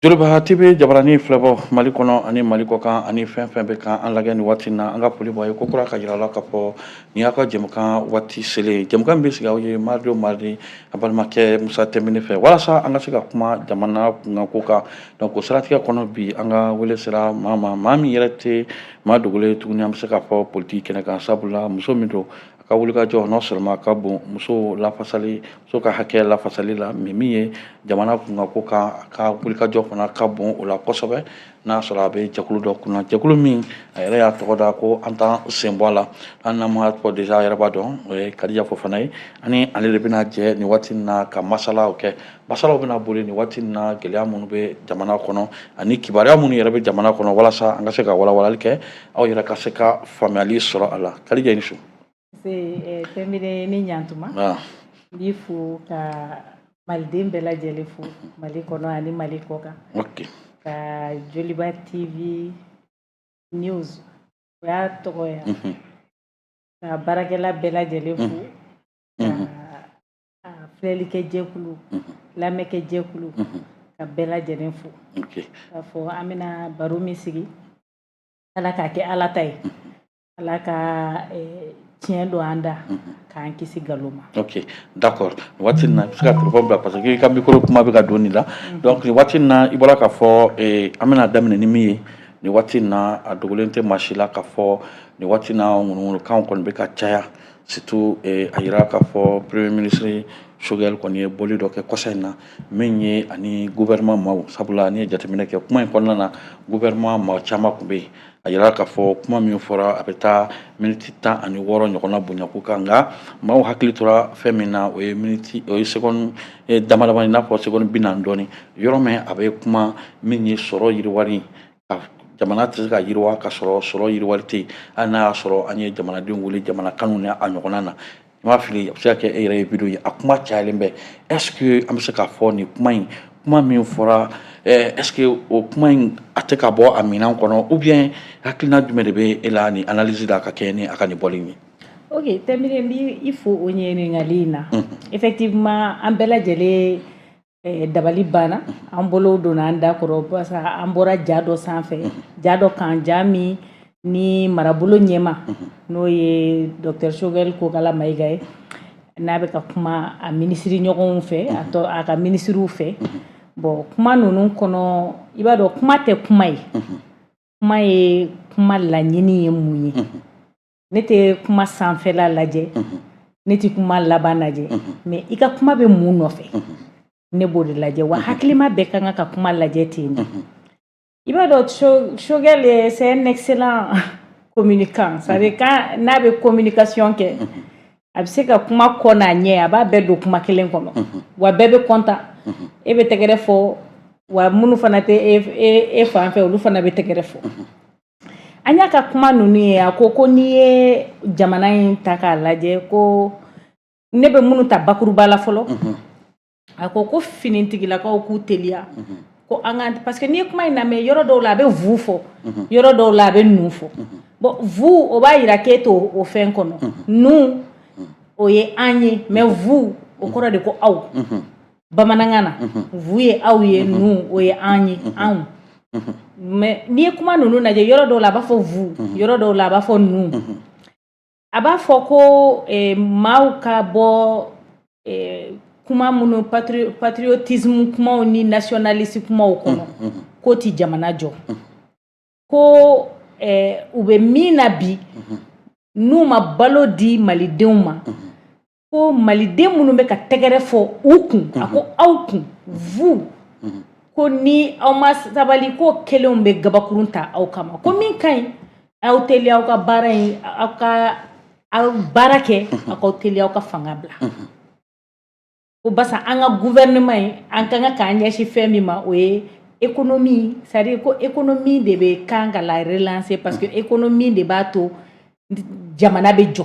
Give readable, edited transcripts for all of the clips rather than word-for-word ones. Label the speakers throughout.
Speaker 1: Joliba TV jabarani filɛbɔ Mali kɔnɔ ani Mali kɔkan ani fɛn fɛn bɛ kan an lajɛ nin waati na an ka foli b'a ye ko kura ka jira la ka fɔ nin y'a ka jɛmukan waati selen jɛmukan bɛ sigi aw ye mardi o mardi a balimakɛ Musa Tɛmɛni fɛ walasa an ka se ka kuma jamana kunkanko kan donc o siratigɛ kɔnɔ bi an ka wele sera maa min yɛrɛ tɛ maa dogolen tuguni an bɛ se ka fɔ politique kɛnɛ kan sabula muso min don a ka wulikajɔ non seulement ka bon muso lafasali muso ka hakɛ lafasali la mais min ye jamana kunkanko kan a ka wulikajɔ fana ka bon o la kosɛbɛ n'a sɔrɔ a bɛ jɛkulu dɔ kunna jɛkulu min a yɛrɛ y'a tɔgɔ da ko an t'an sen bɔ a la an n'an ma fɔ déjà a yɛrɛ b'a dɔn o ye Kadija Fofana ye ani ale de bɛna jɛ nin waati in na ka masalaw kɛ masalaw bɛna boli nin waati in na gɛlɛya minnu bɛ jamana kɔnɔ ani kibaruya minnu yɛrɛ bɛ jamana kɔnɔ walasa an ka se ka walawalali kɛ aw yɛrɛ ka se ka faamuyali sɔrɔ a la Kadija i ni su.
Speaker 2: Tɛmɛni ni ɲantuma n b'i fo ka maliden bɛɛ lajɛlen fo Mali kɔnɔ ani Mali kɔkan ka Joliba TV News o y'a tɔgɔ ye ka baarakɛla bɛɛ lajɛlen fo ka filɛlikɛ jɛkulu lamɛnkɛ jɛkulu ka bɛɛ lajɛlen fo k'a fɔ an bɛna baro min sigi Ala k'a kɛ Ala ta ye Ala ka tiɲɛ don an da k'an kisi nkalon ma.
Speaker 1: Ok d'accord waati in na i bɛ se ka téléphone bila parce que i ka micro kuma bɛ ka don nin la donc nin waati in na i bɔra k'a fɔ an bɛna daminɛ ni min ye nin waati in na a dogolen tɛ maa si la k'a fɔ nin waati in na ŋunuŋunukanw kɔni bɛ ka caya surtout a yira k'a fɔ premier ministre Choguel kɔni ye boli dɔ kɛ kɔsa in na min ye ani gouvernement maaw sabula n'i ye jateminɛ kɛ kuma in kɔnɔna na gouvernement maa caman tun bɛ yen a yira k'a fɔ kuma min fɔra a bɛ taa miniti 16 ɲɔgɔnna bonyaku kan nka maaw hakili tora fɛn min na o ye seconde dama dama i n'a fɔ seconde 40 dɔɔnin yɔrɔ min a bɛ kuma min ye sɔrɔ yiriwali ka jamana tɛ se ka yiriwa ka sɔrɔ sɔrɔ yiriwali tɛ yen hali n'a y'a sɔrɔ an ye jamanadenw wele jamana kanu ni a ɲɔgɔnna na i m'a fili a bɛ se ka kɛ e yɛrɛ ye video ye a kuma cayalen bɛ est ce que an bɛ se k'a fɔ nin kuma min fɔra est ce que o kuma in a tɛ ka bɔ a minɛn kɔnɔ ou bien hakilina jumɛn de bɛ e la nin analyse la ka kɛ ni a ka nin bɔli ye.
Speaker 2: Ok Tɛmɛni n b'i fo o ɲininkali in na effectivement an bɛɛ lajɛlen dabali banna an bolo donna an da kɔrɔ parce que an bɔra ja dɔ sanfɛ ja dɔ kan ja min ni marabolo ɲɛma n'o ye Dr Choguel Kokala Mayiga ye n'a bɛ ka kuma a minisiri ɲɔgɔnw fɛ a ka minisiriw fɛ bon kuma ninnu kɔnɔ i b'a dɔn kuma tɛ kuma ye kuma ye kuma laɲini ye mun ye ne tɛ kuma sanfɛla lajɛ ne tɛ kuma laban lajɛ mais i ka kuma bɛ mun nɔfɛ ne b'o de lajɛ wa hakilima bɛɛ kan ka kuma lajɛ ten de i b'a dɔn Choguel c'est un excellent communicant ça veut dire n'a bɛ communication kɛ a bɛ se ka kuma kɔ n'a ɲɛ a b'a bɛɛ don kuma kelen kɔnɔ wa bɛɛ bɛ content e bɛ tɛgɛrɛ fɔ wa minnu fana tɛ e fan fɛ olu fana bɛ tɛgɛrɛ fɔ an y'a ka kuma ninnu ye a ko n'i ye jamana in ta k'a lajɛ ko ne bɛ minnu ta bakuruba la fɔlɔ a ko finitigilakaw k'u teliya ko an ka parce que n'i ye kuma in lamɛn yɔrɔ dɔw la a bɛ vu fɔ yɔrɔ dɔw la a bɛ nu fɔ bon vu o b'a yira k'e t'o fɛn kɔnɔ nu o ye an ye mais vu o kɔrɔ de ko aw bamanankan na vu ye aw ye nu o ye an ye anw mais n'i ye kuma ninnu lajɛ yɔrɔ dɔw la a b'a fɔ vu yɔrɔ dɔw la a b'a fɔ nu a b'a fɔ ko maaw ka bɔ kuma minnu patriotisme kumaw ni nationaliste kumaw kɔnɔ k'o ti jamana jɔ ko u bɛ min na bi n'u ma balo di malidenw ma ko maliden minnu bɛ ka tɛgɛrɛ fɔ u kun a ko aw kun vous ko ni aw ma sabali ko kelenw bɛ gabakurun ta aw kama ko min ka ɲi aw teliya aw ka baara in aw baara kɛ aw teliya aw ka fanga bila ko basa an ka gouvernement in an kan ka k'an ɲɛsin fɛn min ma o ye économie c'est à dire ko économie de bɛ kan ka la relancer parce que économie de b'a to jamana bɛ jɔ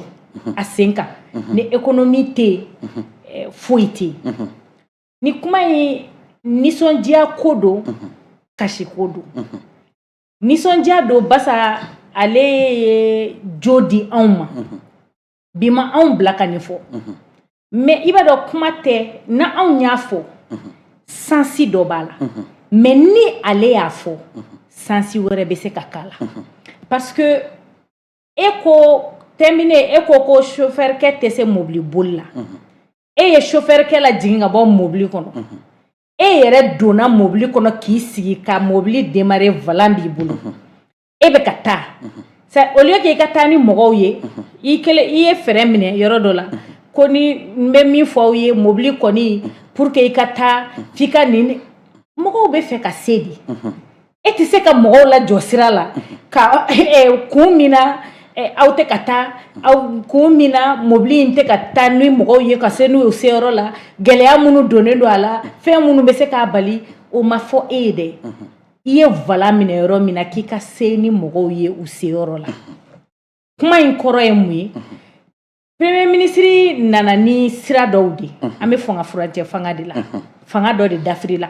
Speaker 2: a sen kan ni économie tɛ yen foyi tɛ yen ni kuma in nisɔndiya ko don kasi ko don nisɔndiya don basa ale ye jo di anw ma bi ma anw bila ka nin fɔ mais i b'a dɔn kuma tɛ na anw y'a fɔ sansi dɔ b'a la mais ni ale y'a fɔ sansi wɛrɛ bɛ se ka k'a la parce que terminé e ko chauffeur kɛ tɛ se mobili boli la e ye chauffeur kɛ la jigin ka bɔ mobili kɔnɔ e yɛrɛ donna mobili kɔnɔ k'i sigi ka mobili démarrer volant b'i bolo e bɛ ka taa au lieu que i ka taa ni mɔgɔw ye i ye fɛrɛ minɛ yɔrɔ dɔ la ko ni n bɛ min fɔ aw ye mobili kɔni pour que i ka taa f'i ka nin mɔgɔw bɛ fɛ ka se di e tɛ se ka mɔgɔw lajɔ sira la ka kun min na aw tɛ ka taa aw kun min na mobili in tɛ ka taa ni mɔgɔw ye ka se n'u ye seyɔrɔ la gɛlɛya minnu donnen don a la fɛn minnu bɛ se k'a bali o ma fɔ e ye dɛ i ye volant minɛ yɔrɔ min na k'i ka se ni mɔgɔw ye u seyɔrɔ la kuma in kɔrɔ ye mun ye premier ministre nana ni sira dɔw de an bɛ fanga furancɛ fanga de la fanga dɔ de dafirila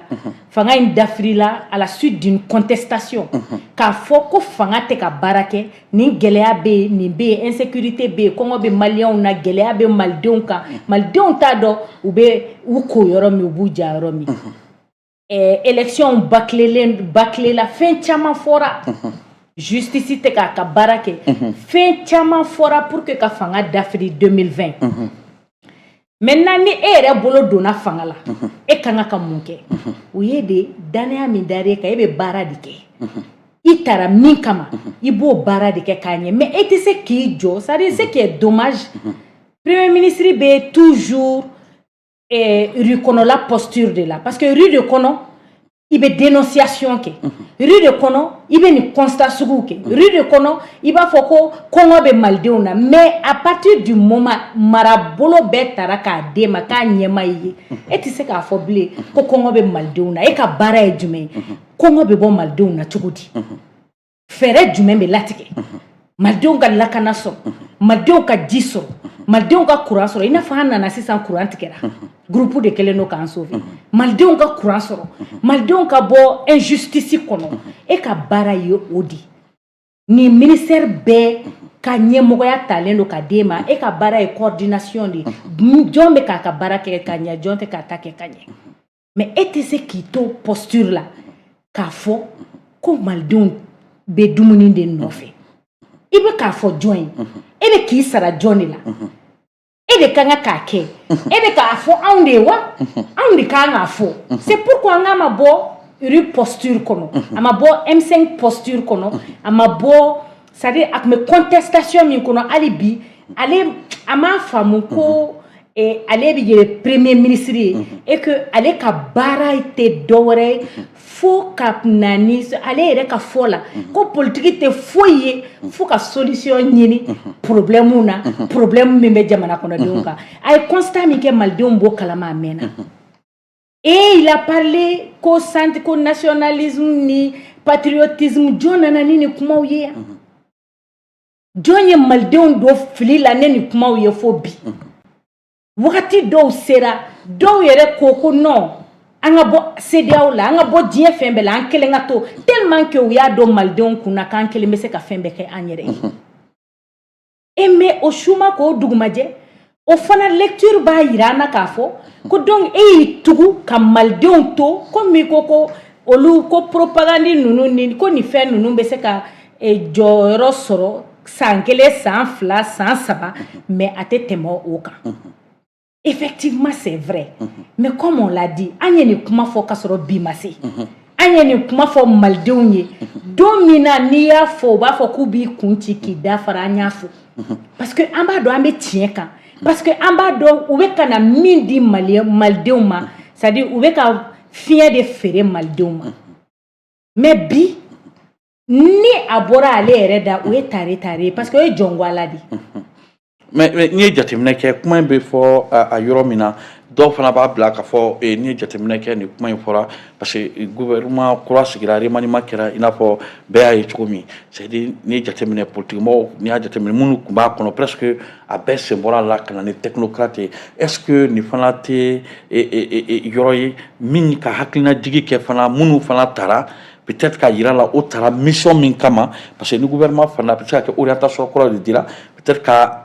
Speaker 2: fanga in dafirila à la suite d'une contestation k'a fɔ ko fanga tɛ ka baara kɛ nin gɛlɛya bɛ yen nin bɛ yen insécurité bɛ yen kɔngɔ bɛ maliyɛnw na gɛlɛya bɛ malidenw kan malidenw t'a dɔn u bɛ u ko yɔrɔ min u b'u ja yɔrɔ min élection bakilela fɛn caman fɔra justice tɛ k'a ka baara kɛ fɛn caman fɔra pour que ka fanga dafiri 2020 maintenant ni e yɛrɛ bolo donna fanga la e kan ka mun kɛ o ye de danaya min dar'e kan e bɛ baara de kɛ i taara min kama i b'o baara de kɛ k'a ɲɛ mais e tɛ se k'i jɔ ça veut dire ce qui est dommage premier ministre bɛ toujours rue kɔnɔ la posture de la parce que rue de kɔnɔ i bɛ dénonciation kɛ rue de kɔnɔ i bɛ nin constat suguw kɛ rue de kɔnɔ i b'a fɔ ko kɔngɔ bɛ malidenw na mais à partir du moment marabolo bɛɛ tara k'a d'e ma k'a ɲɛma i ye e tɛ se k'a fɔ bilen ko kɔngɔ bɛ malidenw na e ka baara ye jumɛn ye kɔngɔ bɛ bɔ malidenw na cogo di fɛɛrɛ jumɛn bɛ latigɛ malidenw ka lakana sɔrɔ malidenw ka ji sɔrɔ malidenw ka courant sɔrɔ i n'a fɔ an nana sisan courant tigɛra groupe de kɛlen don k'an sauver malidenw ka courant sɔrɔ malidenw ka bɔ injustice kɔnɔ e ka baara ye o de ni ministère bɛɛ ka ɲɛmɔgɔya talen don ka d'e ma e ka baara ye coordination de jɔn bɛ k'a ka baara kɛ ka ɲɛ jɔn tɛ k'a ta kɛ ka ɲɛ mais e tɛ se k'i to posture la k'a fɔ ko malidenw bɛ dumuni de nɔfɛ i bɛ k'a fɔ jɔn ye e bɛ k'i sara jɔn de la e de kan k'a kɛ e bɛ k'a fɔ anw de ye wa anw de kan k'a fɔ c'est pourquoi an ka ma bɔ rue posture kɔnɔ a ma bɔ M5 posture kɔnɔ a ma bɔ c'est-à-dire a tun bɛ contestation min kɔnɔ hali bi ale a m'a faamu ko ale bɛ yɛlɛ premier ministre ye et que ale ka baara tɛ dɔwɛrɛ ye fo ka na ni ale yɛrɛ ka fɔ la ko politique tɛ foyi ye fo ka solution ɲini problème na problème min bɛ jamana kɔnɔdenw kan a ye constat min kɛ malidenw b'o kalama a mɛnna et il a parlé ko nationalisme ni patriotisme jɔn nana ni nin kumaw ye yan jɔn ye malidenw don fili la ne nin kumaw ye fo bi wagati dɔw sera dɔw yɛrɛ ko non an ka bɔ CEDEAO la an ka bɔ diɲɛ fɛn bɛɛ la an kelen ka to tellement que u y'a dɔn malidenw kunna k'an kelen bɛ se ka fɛn bɛɛ kɛ an yɛrɛ ye et mais o su ma k'o dugumajɛ o fana lecture b'a yira an na k'a fɔ ko donc e y'i tugu ka malidenw to komi ko olu ko propagande ninnu ni ko nin fɛn ninnu bɛ se ka jɔyɔrɔ sɔrɔ san 1 san 2 san 3 mais a tɛ tɛmɛ o kan. Effectivement, c'est vrai. Mais comme on l'a dit, an ye nin kuma fɔ ka sɔrɔ bi ma se. An ye nin kuma fɔ malidenw ye. Don min na n'i y'a fɔ u b'a fɔ k'u b'i kun ci k'i da fara an y'a fɔ. Parce que an b'a dɔn an bɛ tiɲɛ kan. Parce que an b'a dɔn u bɛ ka na min di malidenw ma, c'est-à-dire u bɛ ka fiɲɛ de feere malidenw ma. Mais bi ni a bɔra ale yɛrɛ da o ye tare parce que o ye jɔnŋwala de.
Speaker 1: Mais n'i ye jateminɛ kɛ kuma in bɛ fɔ a yɔrɔ min na dɔw fana b'a bila k'a fɔ n'i ye jateminɛ kɛ nin kuma in fɔra parce que gouvernement kura sigira remaniement kɛra i n'a fɔ bɛɛ y'a ye cogo min c'est à dire n'i ye jateminɛ politique mɔgɔw n'i y'a jateminɛ minnu tun b'a kɔnɔ presque a bɛɛ sen bɔra a la ka na ni technocrate ye est-ce que nin fana tɛ yɔrɔ ye min ka hakilinajigi kɛ fana minnu fana taara peut-être k'a yira la o taara mission min kama parce que ni gouvernement fana a bɛ se ka kɛ orientation kɔrɔ de dira peut-être ka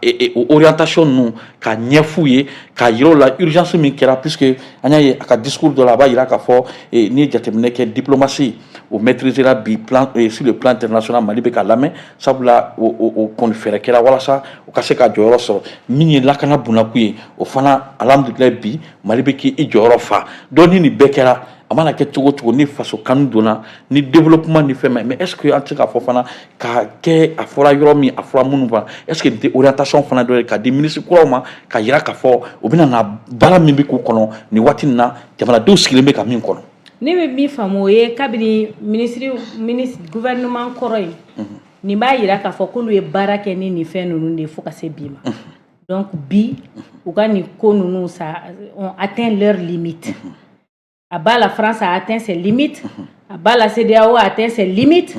Speaker 1: orientation nous ka ɲɛfu ka yiro la urgence min kɛra puisque an y'a ye a ka discours dɔ la a b'a yira k'a fɔ ni ye jateminɛ kɛ diplomatie o maîtrisera bi plan sur le plan international Mali bɛ ka lamɛn sabula o kɔni fɛɛrɛ kɛra walasa o ka se ka jɔyɔrɔ sɔrɔ min ye lakana bunakun ye o fana alhamdulilayi bi Mali bɛ k'i jɔyɔrɔ fa donc ni nin bɛɛ kɛra a mana kɛ cogo cogo ni faso kanu donna ni développement ni fɛn mais est-ce que an tɛ se k'a fɔ fana ka kɛ a fɔra yɔrɔ min a fɔra minnu fana est-ce que nin tɛ orientation fana dɔ ye ka di ministre kuraw ma ka yira k'a fɔ u bɛna na baara min bɛ k'u kɔnɔ nin waati in na jamanadenw sigilen bɛ ka min kɔnɔ.
Speaker 2: Ne bɛ min faamu o ye kabini ministre gouvernement kɔrɔ ye nin b'a yira k'a fɔ k'olu ye baara kɛ ni nin fɛn ninnu de ye fo ka se bi ma donc bi u ka nin ko ninnu ça ont atteint leur limite. À bas la France a atteint ses limites, à bas la CEDEAO a atteint ses limites,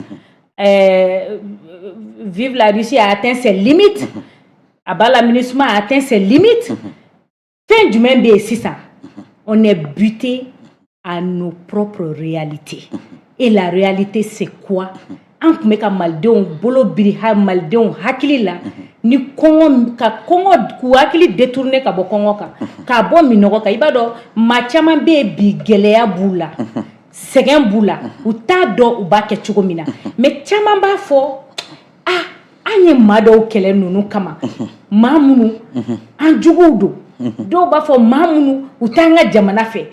Speaker 2: vive la Russie a atteint ses limites, à bas l'aménagement a atteint ses limites. Fin du même c'est ça. On est buté à nos propres réalités. Et la réalité c'est quoi? An kun bɛ ka malidenw bolo biri malidenw hakili la ni kɔngɔ ka kɔngɔ k'u hakili détourner ka bɔ kɔngɔ kan k'a bɔ minɔgɔ kan i b'a dɔn maa caman bɛ yen bi gɛlɛya b'u la sɛgɛn b'u la u t'a dɔn u b'a kɛ cogo min na mais caman b'a fɔ an ye maa dɔw kɛlɛ ninnu kama maa minnu an juguw don dɔw b'a fɔ maa minnu u t'an ka jamana fɛ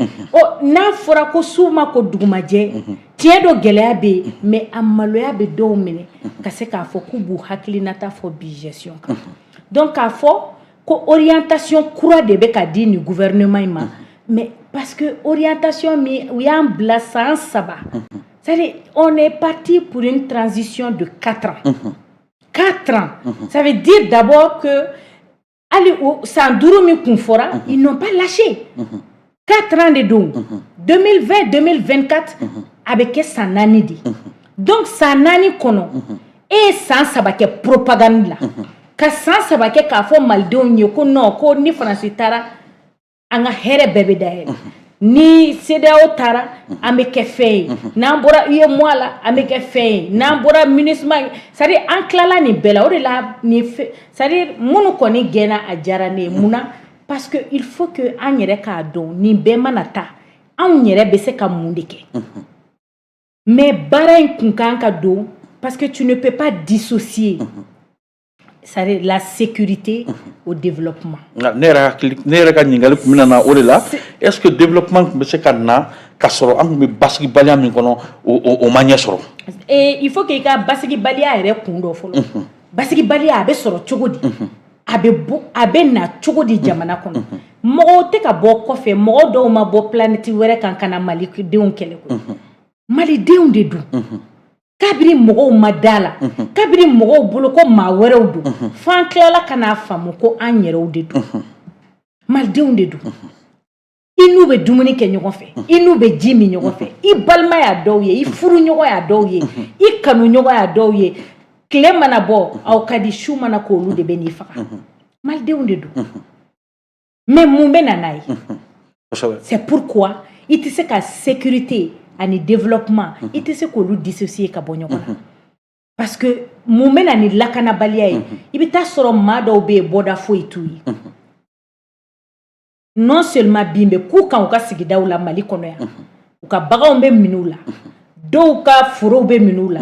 Speaker 2: n'a fɔra ko su ma ko dugumajɛ tiɲɛ dɔ gɛlɛya bɛ yen mais a maloya bɛ dɔw minɛ ka se k'a fɔ k'u b'u hakilinata fɔ bi gestion kan donc k'a fɔ ko orientation kura de bɛ ka di nin gouvernement in ma mais parce que orientation min u y'an bila san 3 c'est-à-dire on est parti pour une transition de 4 ans 4 ans ça veut dire d'abord que san 5 min kun fɔra ils n'ont pas lâché 4 ans de don 2020-2024 a bɛ kɛ san 4 de donc san 4 kɔnɔ e ye san 3 kɛ propagande la ka san 3 kɛ k'a fɔ malidenw ye ko non ko ni faransi taara an ka hɛrɛ bɛɛ bɛ dayɛlɛ ni CEDEAO taara an bɛ kɛ fɛn ye n'an bɔra UEMOA la an bɛ kɛ fɛn ye n'an bɔra MINUSMA c'est-à-dire an tilala nin bɛɛ la o de la nin c'est-à-dire minnu kɔni gɛnna a diyara ne ye munna parce que il faut que an yɛrɛ k'a dɔn nin bɛɛ mana taa anw yɛrɛ bɛ se ka mun de kɛ mais baara in kun kan ka don parce que tu ne peux pas dissocier c'est-à-dire la sécurité au développement.
Speaker 1: Ne yɛrɛ ka ɲininkali kun bɛna na o de la est-ce que développement kun bɛ se ka na ka sɔrɔ an kun bɛ basigibaliya min kɔnɔ o ma ɲɛ sɔrɔ.
Speaker 2: Il faut que i ka basigibaliya yɛrɛ kun dɔ fɔlɔ basigibaliya a bɛ sɔrɔ cogo di a bɛ na cogo di jamana kɔnɔ mɔgɔw tɛ ka bɔ kɔfɛ mɔgɔ dɔw ma bɔ planète wɛrɛ kan ka na malidenw kɛlɛ koyi malidenw de don. Kabiri mɔgɔw ma da la kabiri mɔgɔw bolo ko maa wɛrɛw don f'an tilala ka n'a faamu ko an yɛrɛw de don malidenw de don i n'u bɛ dumuni kɛ ɲɔgɔn fɛ i n'u bɛ ji min ɲɔgɔn fɛ i balima y'a dɔw ye i furu ɲɔgɔn y'a dɔw ye i kanu ɲɔgɔn y'a dɔw ye tile mana bɔ aw ka di su mana k'olu de bɛ n'i faga malidenw de don mais mun bɛ na n'a ye c'est pourquoi i tɛ se ka sécurité ani développement i tɛ se k'olu dissocier ka bɔ ɲɔgɔn na parce que mun bɛ na ni lakanabaliya ye i bɛ taa sɔrɔ maa dɔw bɛ yen bɔda foyi t'u ye non seulement bin bɛ k'u kan u ka sigidaw la Mali kɔnɔ yan u ka baganw bɛ minɛ u la dɔw ka forow bɛ minɛ u la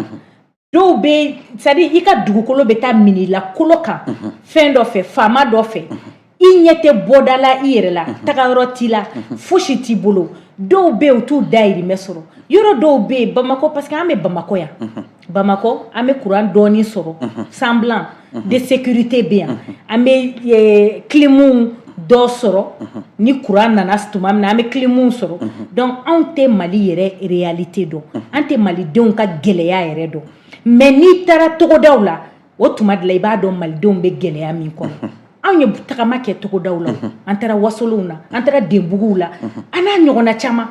Speaker 2: dɔw bɛ c'est-à-dire i ka dugukolo bɛ taa minɛ i la kolo kan fɛn dɔ fɛ faama dɔ fɛ i ɲɛ tɛ bɔda la i yɛrɛ la tagayɔrɔ t'i la fosi t'i bolo dɔw bɛ yen u t'u dayirimɛ sɔrɔ yɔrɔ dɔw bɛ yen Bamako parce que an bɛ Bamako yan Bamako an bɛ courant dɔɔni sɔrɔ semblant de sécurité bɛ yan an bɛ climu dɔ sɔrɔ ni courant nana tuma min na an bɛ climu sɔrɔ donc anw tɛ Mali yɛrɛ réalité dɔn an tɛ malidenw ka gɛlɛya yɛrɛ dɔn mais n'i taara togodaw la o tuma de la i b'a dɔn malidenw bɛ gɛlɛya min kɔnɔ anw ye tagama kɛ togodaw la an taara wasolonw na an taara denbuguw la an n'a ɲɔgɔnna caman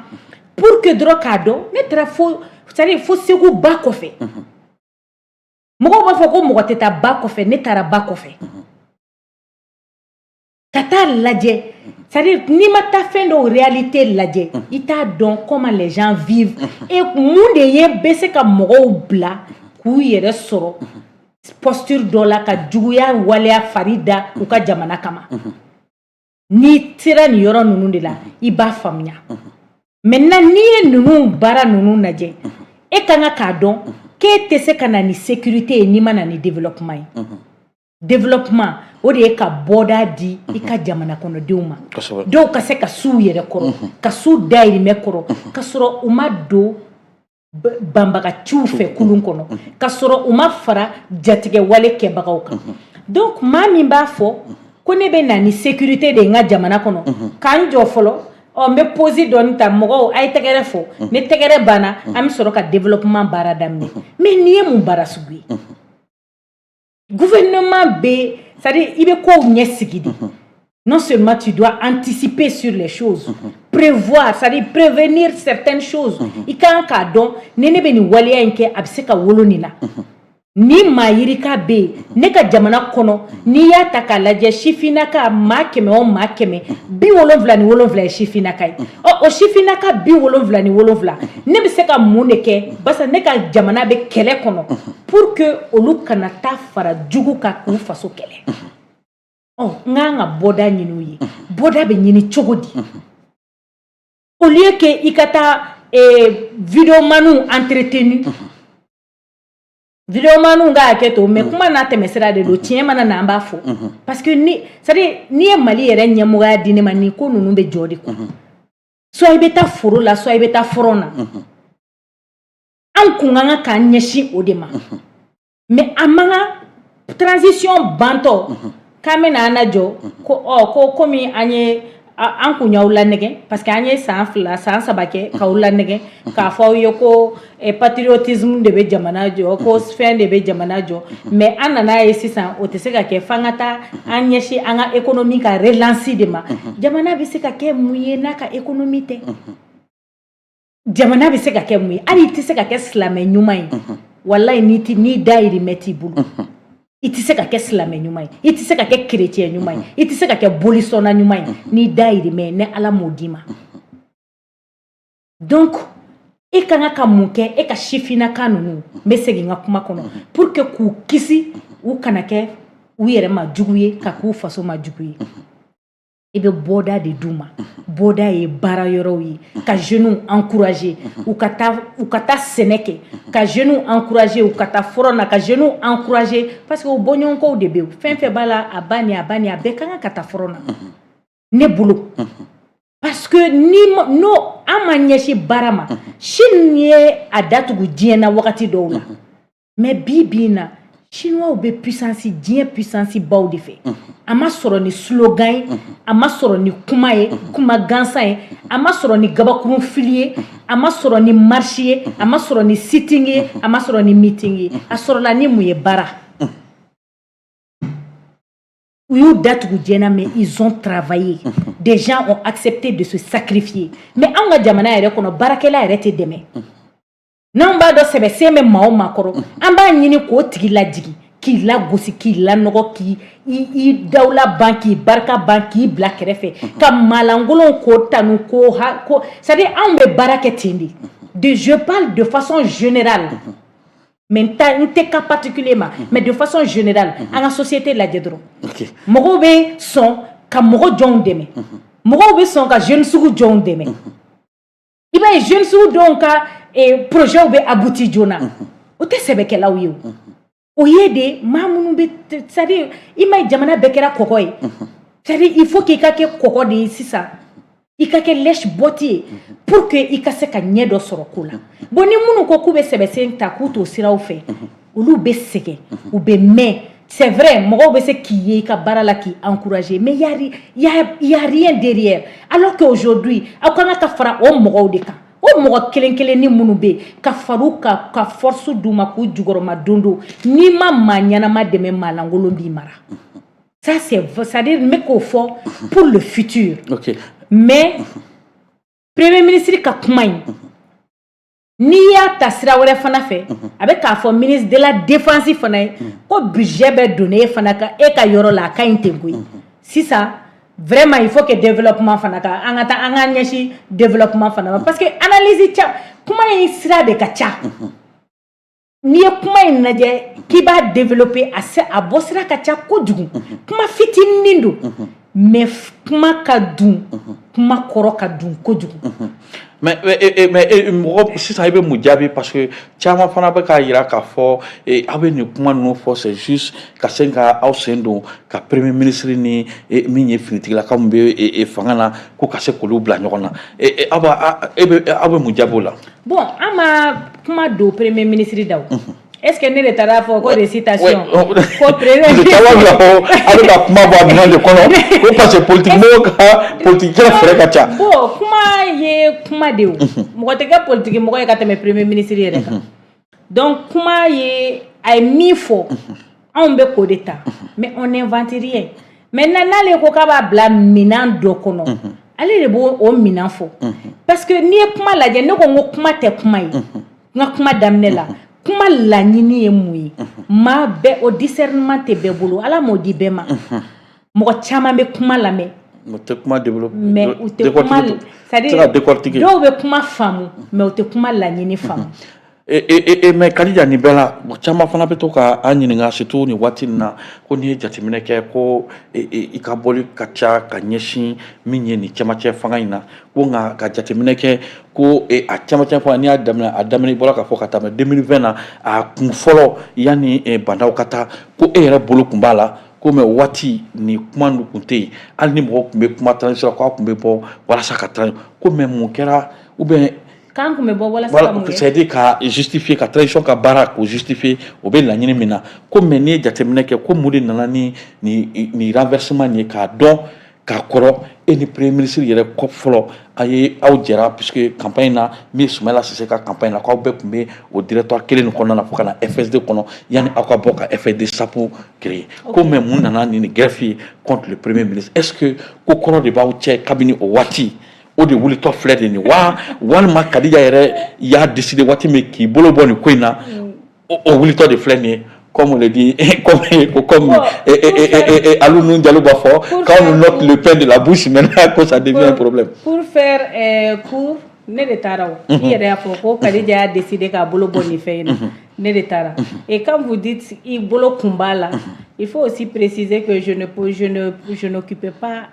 Speaker 2: pour que dɔrɔn k'a dɔn ne taara c'est-à-dire fo Segu ba kɔfɛ mɔgɔw b'a fɔ ko mɔgɔ tɛ taa ba kɔfɛ ne taara ba kɔfɛ ka taa lajɛ c'est-à-dire n'i ma taa fɛn dɔw réalité lajɛ i t'a dɔn comment les gens vivent et mun de ye bɛ se ka mɔgɔw bila k'u yɛrɛ sɔrɔ posture dɔ la ka juguya waleya farida u ka jamana kama ni tira ni yɔrɔ ninnu de la i b'a faamuya maintenant n'i ye ninnu baara ninnu lajɛ e ka kan k'a dɔn k'e tɛ se ka na ni sécurité ye n'i ma na ni développement ye développement o de ye ka bɔda di i ka jamana kɔnɔdenw ma dɔw ka se ka s'u yɛrɛ kɔrɔ ka s'u dayirimɛ kɔrɔ ka sɔrɔ u ma don banbagaciw fɛ kulun kɔnɔ ka sɔrɔ u ma fara jatigɛ wale kɛbagaw kan donc maa min b'a fɔ ko ne bɛ na ni sécurité de ye n ka jamana kɔnɔ k'an jɔ fɔlɔ n bɛ posi dɔɔni ta mɔgɔw a ye tɛgɛrɛ fɔ ni tɛgɛrɛ banna an bɛ sɔrɔ ka développement baara daminɛ mais nin ye mun baara sugu ye gouvernement bɛ c'est-à-dire i bɛ kow ɲɛsigi de non seulement tu dois anticiper sur les choses prévoir c'est-à-dire prévenir certaines choses i kan k'a dɔn ni ne bɛ nin waleya in kɛ a bɛ se ka wolo nin na ni maa yirika bɛ yen ne ka jamana kɔnɔ n'i y'a ta k'a lajɛ sifinnaka maa 100 o maa 100 77 ye sifinnaka ye o sifinnaka 77 ne bɛ se ka mun de kɛ barisa ne ka jamana bɛ kɛlɛ kɔnɔ pour que olu kana taa fara jugu kan k'u faso kɛlɛ n kan ka bɔda ɲini u ye bɔda bɛ ɲini cogo di au lieu que i ka taa vidéomaniw entretenu vidéomaniw ka hakɛ to mais kuma n'a tɛmɛsira de don tiɲɛ mana na an b'a fɔ parce que c'est-à-dire n'i ye Mali yɛrɛ ɲɛmɔgɔya di ne ma nin ko ninnu bɛ jɔ de kɔ soit i bɛ taa foro la soit i bɛ taa fɔrɔn na an kun ka kan k'an ɲɛsin o de ma mais a man ka transition bantɔ k'an bɛ na an lajɔ ko komi an ye an kun y'aw lanɛgɛ parce que an ye san 2 san 3 kɛ k'aw lanɛgɛ k'a fɔ aw ye ko patriotisme de bɛ jamana jɔ ko fɛn de bɛ jamana jɔ mais an nana ye sisan o tɛ se ka kɛ f'an ka taa an ɲɛsin an ka économie ka relance de ma jamana bɛ se ka kɛ mun ye n'a ka économie tɛ jamana bɛ se ka kɛ mun ye hali i tɛ se ka kɛ silamɛ ɲuman ye walayi n'i dayirimɛ t'i bolo i tɛ se ka kɛ silamɛ ɲuman ye i tɛ se ka kɛ chrétien ɲuman ye i tɛ se ka kɛ bolisɔnna ɲuman ye n'i dayirimɛ ye ni Ala m'o d'i ma donc e ka kan ka mun kɛ e ka sifinnaka ninnu n bɛ segin n ka kuma kɔnɔ pour que k'u kisi u kana kɛ u yɛrɛ ma jugu ye ka k'u faso ma jugu ye i bɛ bɔda de d'u ma bɔda ye baara yɔrɔw ye ka jeunes encourager u ka taa sɛnɛ kɛ ka jeunes encourager u ka taa fɔrɔn na ka jeunes encourager parce que o bɔɲɔgɔnkow de bɛ yen fɛn fɛn b'a la a b'a nin a bɛɛ ka kan ka taa fɔrɔn na ne bolo parce que n'o an ma ɲɛsin baara ma Chine ye a datugu diɲɛ na wagati dɔw la mais bi in na Chinois bɛ puissance diɲɛ puissance baw de fɛ a ma sɔrɔ ni slogan ye a ma sɔrɔ ni kuma ye kuma gansan ye a ma sɔrɔ ni gabakurun fili ye a ma sɔrɔ ni marche ye a ma sɔrɔ ni sitting ye a ma sɔrɔ ni meeting ye a sɔrɔla ni mun ye baara u y'u datugu diɲɛ na mais ils ont travaillé des gens ont accepté de se sacrifier mais anw ka jamana yɛrɛ kɔnɔ baarakɛla yɛrɛ tɛ dɛmɛ n'an b'a dɔn sɛbɛsen bɛ maa o maa kɔrɔ an b'a ɲini k'o tigi lajigi k'i lagosi k'i lanɔgɔ k'i dawula ban k'i barika ban k'i bila kɛrɛfɛ ka maalankolon ko tanu ko c'est-à-dire anw bɛ baara kɛ ten de je parle de façon générale mais n tɛ cas particulier ma mais de façon générale an ka société lajɛ dɔrɔn mɔgɔw bɛ sɔn ka mɔgɔ jɔnw dɛmɛ mɔgɔw bɛ sɔn ka jeune sugu jɔnw dɛmɛ i b'a ye jeune sugu dɔw ka projet bɛ abouti joona o tɛ sɛbɛkɛlaw ye o ye de maa minnu bɛ c'est-à-dire i ma ye jamana bɛɛ kɛra kɔgɔ ye c'est-à-dire il faut k'i ka kɛ kɔgɔ de ye sisan i ka kɛ lèche botte ye pour que i ka se ka ɲɛ dɔ sɔrɔ ko la bon ni minnu ko k'u bɛ sɛbɛsen ta k'u t'o siraw fɛ olu bɛ sɛgɛn u bɛ mɛn c'est vrai mɔgɔw bɛ se k'i ye i ka baara la k'i encourager mais y a rien derrière alors qu'aujourd'hui aw kan ka fara o mɔgɔw de kan o mɔgɔ kelen kelen ni minnu bɛ yen ka far'u ka force d'u ma k'u jukɔrɔma don don n'i ma maa ɲɛnama dɛmɛ maalankolon b'i mara ça c'est-à-dire n bɛ k'o fɔ pour le futur mais premier ministre ka kuma in n'i y'a ta sira wɛrɛ fana fɛ a bɛ k'a fɔ ministre de la défense fana ye ko budget bɛ donné fana ka e ka yɔrɔ la a ka ɲi ten koyi sisan vraiment il faut que développement fana ka an ka ɲɛsin développement fana ma parce que analyse kuma in sira de ka ca n'i ye kuma in lajɛ k'i b'a développer a bɔ sira ka ca kojugu kuma fitinin don mais kuma ka dun kuma kɔrɔ ka dun kojugu.
Speaker 1: mais mɔgɔ sisan I bɛ mun jaabi parce que caman fana bɛ k'a yira k'a fɔ aw bɛ nin kuma ninnu fɔ c'est juste ka se ka aw sen don ka premier ministre ni min ye finitigilakaw min bɛ fanga na ko ka se k'olu bila ɲɔgɔn na aw bɛ mun jaabi o la.
Speaker 2: bon an ma kuma don premier ministre da o. est-ce que ne de taara fɔ ko récitation ko président
Speaker 1: a bɛ ka kuma bɔ a minɛn de kɔnɔ ko parce que politique mɔgɔw ka politique kɛra fɛrɛ ka ca.
Speaker 2: bon kuma ye kuma de o mɔgɔ tɛ kɛ politique mɔgɔ ye ka tɛmɛ premier ministre yɛrɛ kan donc kuma ye a ye min fɔ anw bɛ k'o de ta mais on n'invente rien maintenant n'ale ko k'a b'a bila minɛn dɔ kɔnɔ ale de b'o minɛn fɔ parce que n'i ye kuma lajɛ ne ko n ko kuma tɛ kuma ye n ka kuma daminɛ la. kuma laɲini ye mun ye maa bɛɛ o discernement tɛ bɛɛ bolo ala m'o di bɛɛ ma mɔgɔ caman bɛ kuma lamɛn
Speaker 1: o tɛ kuma développer
Speaker 2: mais u tɛ kuma c'est-à-dire dɔw bɛ kuma faamu mais u tɛ kuma laɲini faamu.
Speaker 1: mais Kadija nin bɛɛ la caman fana bɛ to ka an ɲininka surtout nin waati in na ko n'i ye jateminɛ kɛ ko I ka bɔli ka ca ka ɲɛsin min ye nin cɛmancɛ fanga in na ko nka ka jateminɛ kɛ ko a cɛmancɛ fanga n'i y'a daminɛ a daminɛ I bɔra k'a fɔ ka tɛmɛ 2020 na a kun fɔlɔ yanni bandaw ka taa ko yɛrɛ bolo kun b'a la ko mais waati ni kuma ninnu kun tɛ yen hali ni mɔgɔ tun bɛ kuma transition k'aw tun bɛ bɔ walasa ka transition ko mais mun kɛra ou bien
Speaker 2: kan kun bɛ bɔ walasa ka mun kɛ
Speaker 1: c'est-à-dire ka justifier ka transition ka baara k'o justifier o bɛ laɲini min na ko mais n'i ye jateminɛ kɛ ko mun de nana ni renversement nin ye k'a dɔn k'a kɔrɔ ni premier ministre yɛrɛ kɔ fɔlɔ a ye aw jɛra puisque campagne na min ye Soumaïla Cissé ka campagne na k'aw bɛɛ tun bɛ o directoire kelen nin kɔnɔna na fo ka na FSD kɔnɔ yanni aw ka bɔ ka FSD SAPO créer ko mais mun nana ni greffe ye contre le premier ministre est-ce que ko kɔrɔ de b'aw cɛ kabini o waati o de wulitɔ filɛ de nin wa walima Kadija yɛrɛ y'a décidé waati min k'i bolo bɔ nin ko in na o wulitɔ de filɛ nin ye comme on le dit comme Alou Nundialou b'a fɔ quand on note le pain de la bouche maintenant que ça devient un problème.
Speaker 2: Pour faire court ne de taara o I yɛrɛ y'a fɔ ko Kadija y'a décidé k'a bolo bɔ nin fɛn in na ne de taara et quand vous dites I bolo kun b'a la il faut aussi préciser que je n'occupais pas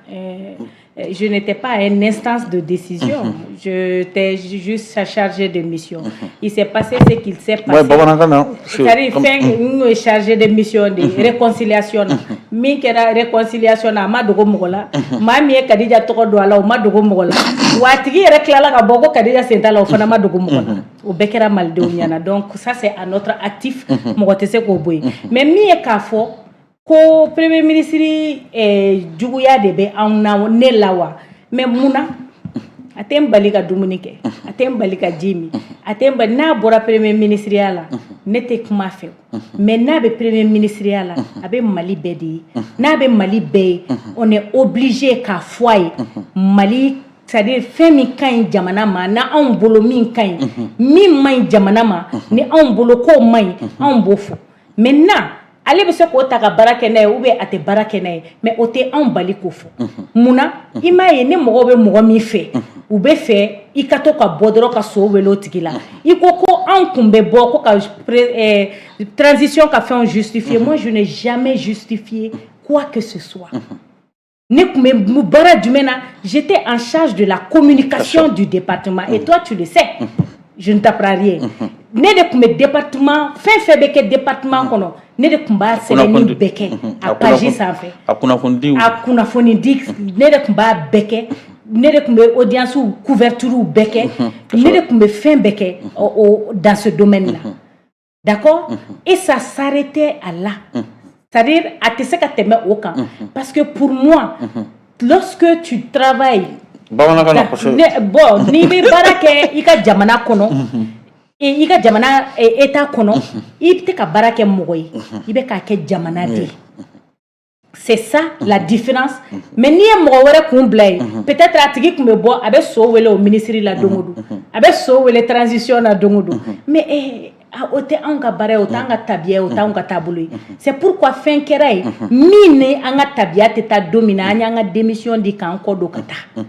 Speaker 2: je n'étais pas à une instance de décision. J'étais juste chargée de mission. Il s'est passé ce qu'il s'est passé. C'est-à-dire, je suis chargée de mission de réconciliation. Min kɛra réconciliation na ma dogo mɔgɔ la. Maa min ye Kadija tɔgɔ don a la o ma dogo mɔgɔ la. Wa a tigi yɛrɛ tilala ka bɔ ko Kadija sen t'a la o fana ma dogo mɔgɔ la. O bɛɛ kɛra malidenw ɲɛna. Donc ça c'est à notre actif. Mɔgɔ tɛ se k'o bɔ yen. Mais min ye k'a fɔ ko premier ministre juguya de bɛ anw na ne la wa mais mun na a tɛ n bali ka dumuni kɛ a tɛ n bali ka ji min a tɛ n bali n'a bɔra premier ministeriya la ne tɛ kuma fɛ mais n'a bɛ premier ministeriya la a bɛ Mali bɛɛ de ye n'a bɛ Mali bɛɛ ye on est obligé k'a fɔ a ye Mali c'est-à-dire fɛn min ka ɲi jamana ma na anw bolo min ka ɲi min man ɲi jamana ma ni anw bolo k'o man ɲi anw b'o fɔ maintenant ale bɛ se k'o ta ka baara kɛ n'a ye ou bien a tɛ baara kɛ n'a ye mais o tɛ anw bali k'o fɔ munna I m'a ye ni mɔgɔw bɛ mɔgɔ min fɛ u bɛ fɛ I ka to ka bɔ dɔrɔn ka so wele o tigi la I ko ko anw kun bɛ bɔ ko ka transition ka fɛnw justifier moi je n'ai jamais justifié quoi que ce soit ne kun bɛ baara jumɛn na j'étais en charge de la communication du département et toi tu le sais je ne t'apprends rien ne de kun bɛ département fɛn fɛn bɛ kɛ département kɔnɔ ne de kun b'a sɛbɛnni bɛɛ kɛ a page sanfɛ a kunnafoni di ne de kun b'a bɛɛ kɛ ne de kun bɛ audience couverture bɛɛ kɛ ne de kun bɛ fɛn bɛɛ kɛ dans ce domaine là d'accord et ça s'arrêtait à là c'est-à-dire a tɛ se ka tɛmɛ o kan parce que pour moi lorsque tu travailles bon n'i bɛ baara kɛ I ka jamana kɔnɔ I ka jamana état kɔnɔ I bɛ ka baara kɛ mɔgɔ ye I bɛ k'a kɛ jamana de ye c'est ça la différence mais n'i ye mɔgɔ wɛrɛ kun bila ye peut-être a tigi kun bɛ bɔ a bɛ so wele o ministre la don o don a bɛ so wele transition na don o don mais o tɛ anw ka baara ye o t'an ka tabiya ye o t'anw ka taabolo ye c'est pourquoi fɛn kɛra ye min ni an ka tabiya tɛ taa don min na an y'an ka démission di k'an kɔ don ka taa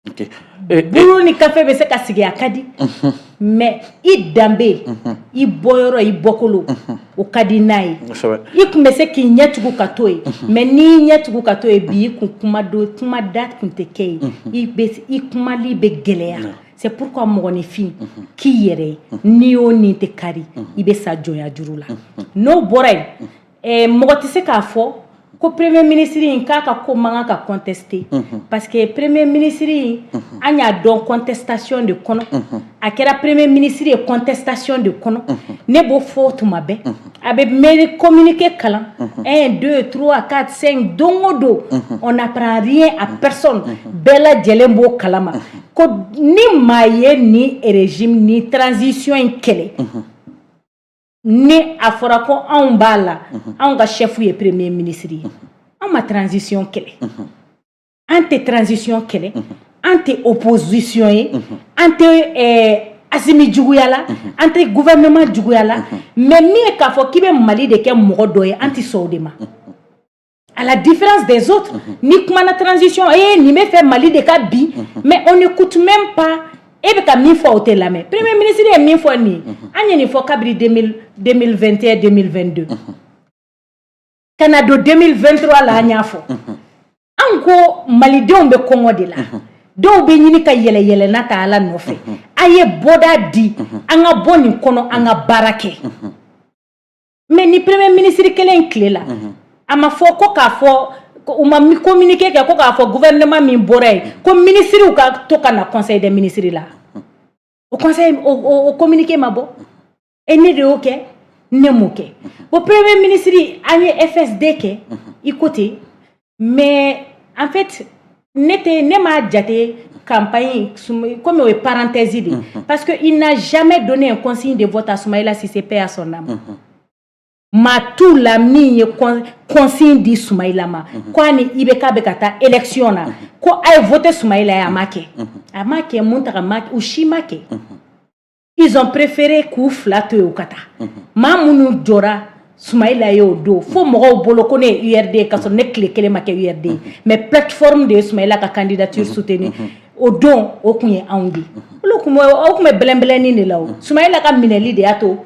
Speaker 1: Ok.
Speaker 2: Bulu ni café be se ka sigi akadi. Mais i dambe i boyoro i bokolo o kadi nay. I kumbe se ki nyatugu katoy. Mais ni nyatugu katoy bi ku kuma do kuma dat kun te kay. I kuma li be geleya. C'est pourquoi mɔgɔni fin k'i yɛrɛ ni o ni te kari i be sa jɔnya juru la n'o bɔra yen mɔgɔ tɛ se k'a fɔ ko premier ministre in k'a ka ko man kan ka contester parce que premier ministre in an y'a dɔn contestation de kɔnɔ a kɛra premier ministre ye contestation de kɔnɔ ne b'o fɔ tuma bɛɛ a bɛ mairie communiqué kalan 1 2 3 4 5 don o don on n'apprend rien à personne bɛɛ lajɛlen b'o kalama ko ni maa ye ni régime ni transition in kɛlɛ ni a fɔra ko anw b'a la anw ka chef ye premier ministre ye anw ma transition kɛlɛ an tɛ transition kɛlɛ an tɛ opposition ye an tɛ Assimi juguya la an tɛ gouvernement juguya la mais min ye k'a fɔ k'i bɛ Mali de kɛ mɔgɔ dɔ ye an tɛ sɔn o de ma à la différence des autres ni kumana transition nin bɛ fɛ Mali de ka bi mais on n'écoute même pas e bɛ ka min fɔ o tɛ lamɛn premier ministre ye min fɔ nin ye an ye nin fɔ kabiri 2021 2022 ka na don 2023 la an y'a fɔ an ko malidenw bɛ kɔngɔ de la dɔw bɛ ɲini ka yɛlɛ-yɛlɛna ta Ala nɔfɛ a ye bɔda di an ka bɔ nin kɔnɔ an ka baara kɛ mais ni premier ministre kelen tile la a ma fɔ ko k'a fɔ u ma communiqué kɛ ko k'a fɔ gouvernement min bɔra yen ko ministres ka to ka na conseil des ministres la o conseil o communiqué ma bɔ et ne de y'o kɛ ne m'o kɛ o premier ministre an ye FSD kɛ i ko ten mais en fait ne m'a jate campagne comme o ye parenthèse de parce que il n'a jamais donné un consigne de vote à Soumaïla Cissé paix à son âme ma tout la min ye consigne di Soumaïla ma ko ani i bɛ k'a bɛ ka taa élection na ko a ye voté Soumaïla ye a ma kɛ mun ta ka ma u si ma kɛ ils ont préféré k'u fila to yen u ka taa maa minnu jɔra Soumaïla ye o don fo mɔgɔw bolo ko ne ye URD ka sɔrɔ ne tile kelen ma kɛ URD mais plateforme de ye Soumaïla ka candidature soutenir o don o kun ye anw de olu kun bɛ bɛlɛnbɛlɛnni de la o Soumaïla ka minɛli de y'a to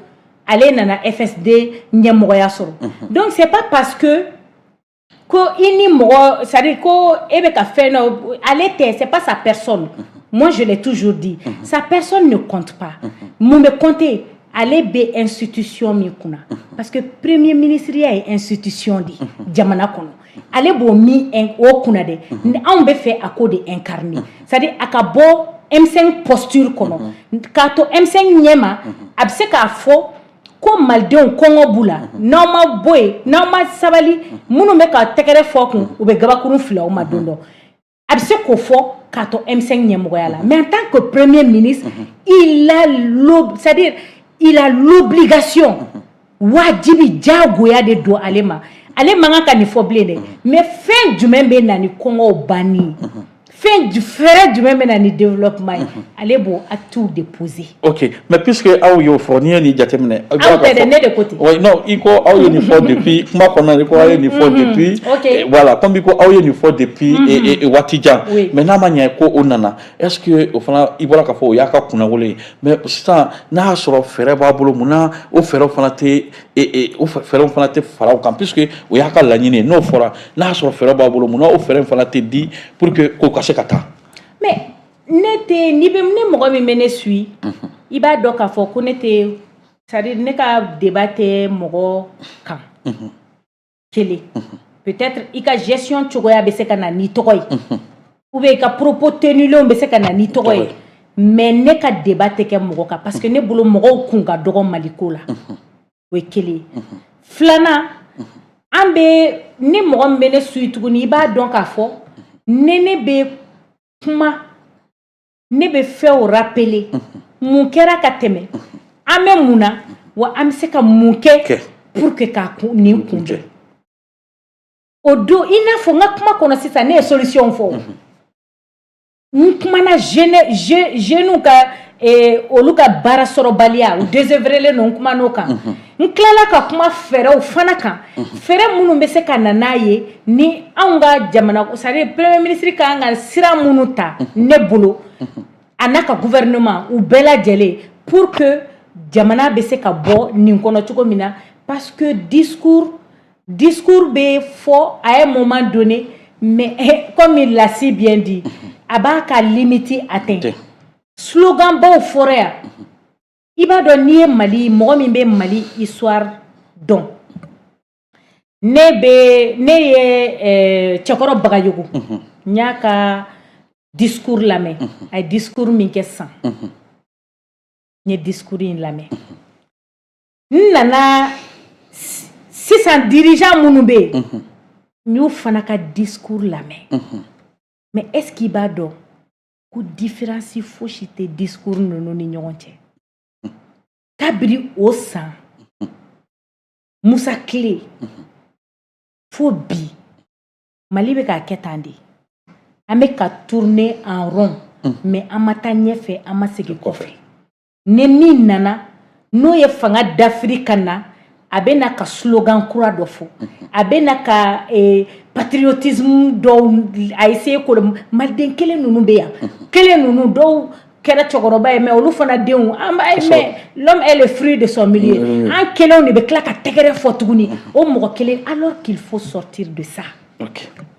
Speaker 2: ale nana FSD ɲɛmɔgɔya sɔrɔ donc c'est pas parce que ko i ni mɔgɔ c'est à dire ko e bɛ ka fɛn dɔ ale tɛ c'est pas sa personne moi je l'ai toujours dit sa personne ne compte pas mun bɛ compter ale bɛ institution min kunna parce que premier ministre ye institution de jamana kɔnɔ ale b'o min o kunna dɛ anw bɛ fɛ a k'o de incarner c'est à dire a ka bɔ M5 posture kɔnɔ k'a to M5 ɲɛma a bɛ se k'a fɔ ko malidenw kɔngɔ b'u la n'aw ma bɔ yen n'aw ma sabali minnu bɛ ka tɛgɛrɛ fɔ kun u bɛ gabakurun fila aw ma don dɔ a bɛ se k'o fɔ k'a to M5 ɲɛmɔgɔya la mais en tant que premier ministre c'est-à-dire il a l'obligation wajibi jagoya de don ale ma ale man kan ka nin fɔ bilen dɛ mais fɛn jumɛn bɛ na ni kɔngɔw banni fɛɛrɛ jumɛn bɛ na ni développement ye ale b'o acte déposer.
Speaker 1: Ok mais puisque aw y'o fɔ n'i ye nin jateminɛ.
Speaker 2: aw tɛ dɛ ne de ko ten.
Speaker 1: oui non i ko aw ye nin fɔ depuis kuma kɔnɔna i ko aw ye nin fɔ depuis voilà comme i ko aw ye nin fɔ depuis waati jan mais n'a ma ɲɛ ko o nana est ce que o fana i bɔra k'a fɔ o y'a ka kunnawolo ye mais sisan n'a y'a sɔrɔ fɛɛrɛ b'a bolo munna o fɛɛrɛw fana tɛ fara o kan puisque o y'a ka laɲini ye n'o fɔra n'a y'a sɔrɔ fɛɛrɛ b'a bolo munna o fɛɛrɛ fana tɛ di pour que ko ka se ka taa.
Speaker 2: mais ni mɔgɔ min bɛ ne suit i b'a dɔn k'a fɔ ko ne tɛ c'est-à-dire ne ka débat tɛ mɔgɔ kan kelen peut-être i ka gestion cogoya bɛ se ka na n'i tɔgɔ ye ou bien i ka propos tenulenw bɛ se ka na n'i tɔgɔ ye mais ne ka débat tɛ kɛ mɔgɔ kan parce que ne bolo mɔgɔw kun ka dɔgɔ Maliko la o ye kelen ye filanan an bɛ ni mɔgɔ min bɛ ne suit tuguni i b'a dɔn k'a fɔ ne bɛ kuma ne bɛ fɛnw rappeler mun kɛra ka tɛmɛ an bɛ mun na wa an bɛ se ka mun kɛ pour que ka nin kunbɛn o don i n'a fɔ n ka kuma kɔnɔ sisan ne ye solution fɔ n kumana jeunes ka olu ka baara sɔrɔbaliya u désœuvré non kuma n'o kan n tilala ka kuma fɛɛrɛw fana kan fɛɛrɛ minnu bɛ se ka na n'a ye ni anw ka jamana c'est-à-dire premier ministre kan ka sira minnu ta ne bolo a n'a ka gouvernement u bɛɛ lajɛlen pour que jamana bɛ se ka bɔ nin kɔnɔ cogo min na parce que discours bɛ fɔ à un moment donné mais comme il l'a si bien dit a b'a ka limite atteint slogan baw fɔra yan i b'a dɔn n'i ye Mali mɔgɔ min bɛ Mali histoire dɔn ne ye Cɛkɔrɔ Bagayogo n y'a ka discours lamɛn a ye discours min kɛ san n ye discours in lamɛn n nana sisan dirigeant minnu bɛ yen n y'u fana ka discours lamɛn mais est-ce qu'il b'a dɔn ko différence fosi tɛ discours ninnu ni ɲɔgɔn cɛ kabiri o san Musa Tile fo bi Mali bɛ k'a kɛ tan de an bɛ ka tourner en rond mais an ma taa ɲɛfɛ an ma segin kɔfɛ ni min nana n'o ye fanga dafiri ka na a bɛ na ka slogan kura dɔ fɔ a bɛ na ka patriotisme dɔw a essayer ko maliden kelen ninnu bɛ yan kelen ninnu dɔw kɛra cɛkɔrɔba ye mais olu fana denw mais l'homme est le fruit de son milieu an kelenw de bɛ tila ka tɛgɛrɛ fɔ tuguni o mɔgɔ kelen alors qu'il faut sortir de ça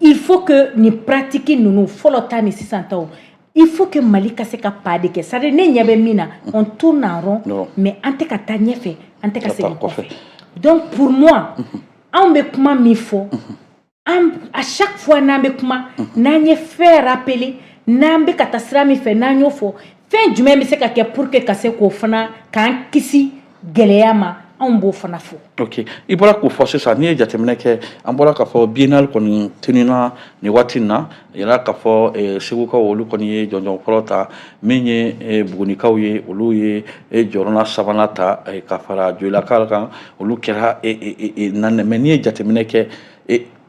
Speaker 2: il faut que ni pratique ninnu fɔlɔ ta ni sisan taw il faut que Mali ka se ka pas de kɛ c'est à dire ne ɲɛ bɛ min na on tourne en rond mais an tɛ ka taa ɲɛfɛ an tɛ ka segin kɔfɛ donc pour moi on bɛ kuma min fɔ à chaque fois n'an bɛ kuma n'an ye fait rappeler n'an bɛ ka taa sira min fɛ n'an y'o fɔ fɛn jumɛn bɛ se ka kɛ pour que ka se k'o fana k'an kisi gɛlɛya ma anw b'o fana fɔ.
Speaker 1: ok i bɔra k'o fɔ sisan n'i ye jateminɛ kɛ an bɔra k'a fɔ biennale kɔni tenuna nin waati in na yala k'a fɔ segukaw olu kɔni ye jɔnjɔn fɔlɔ ta min ye bugunikaw ye olu ye jɔrɔna sabanan ta ka fara joyilakaw kan olu kɛra naani mais n'i ye jateminɛ kɛ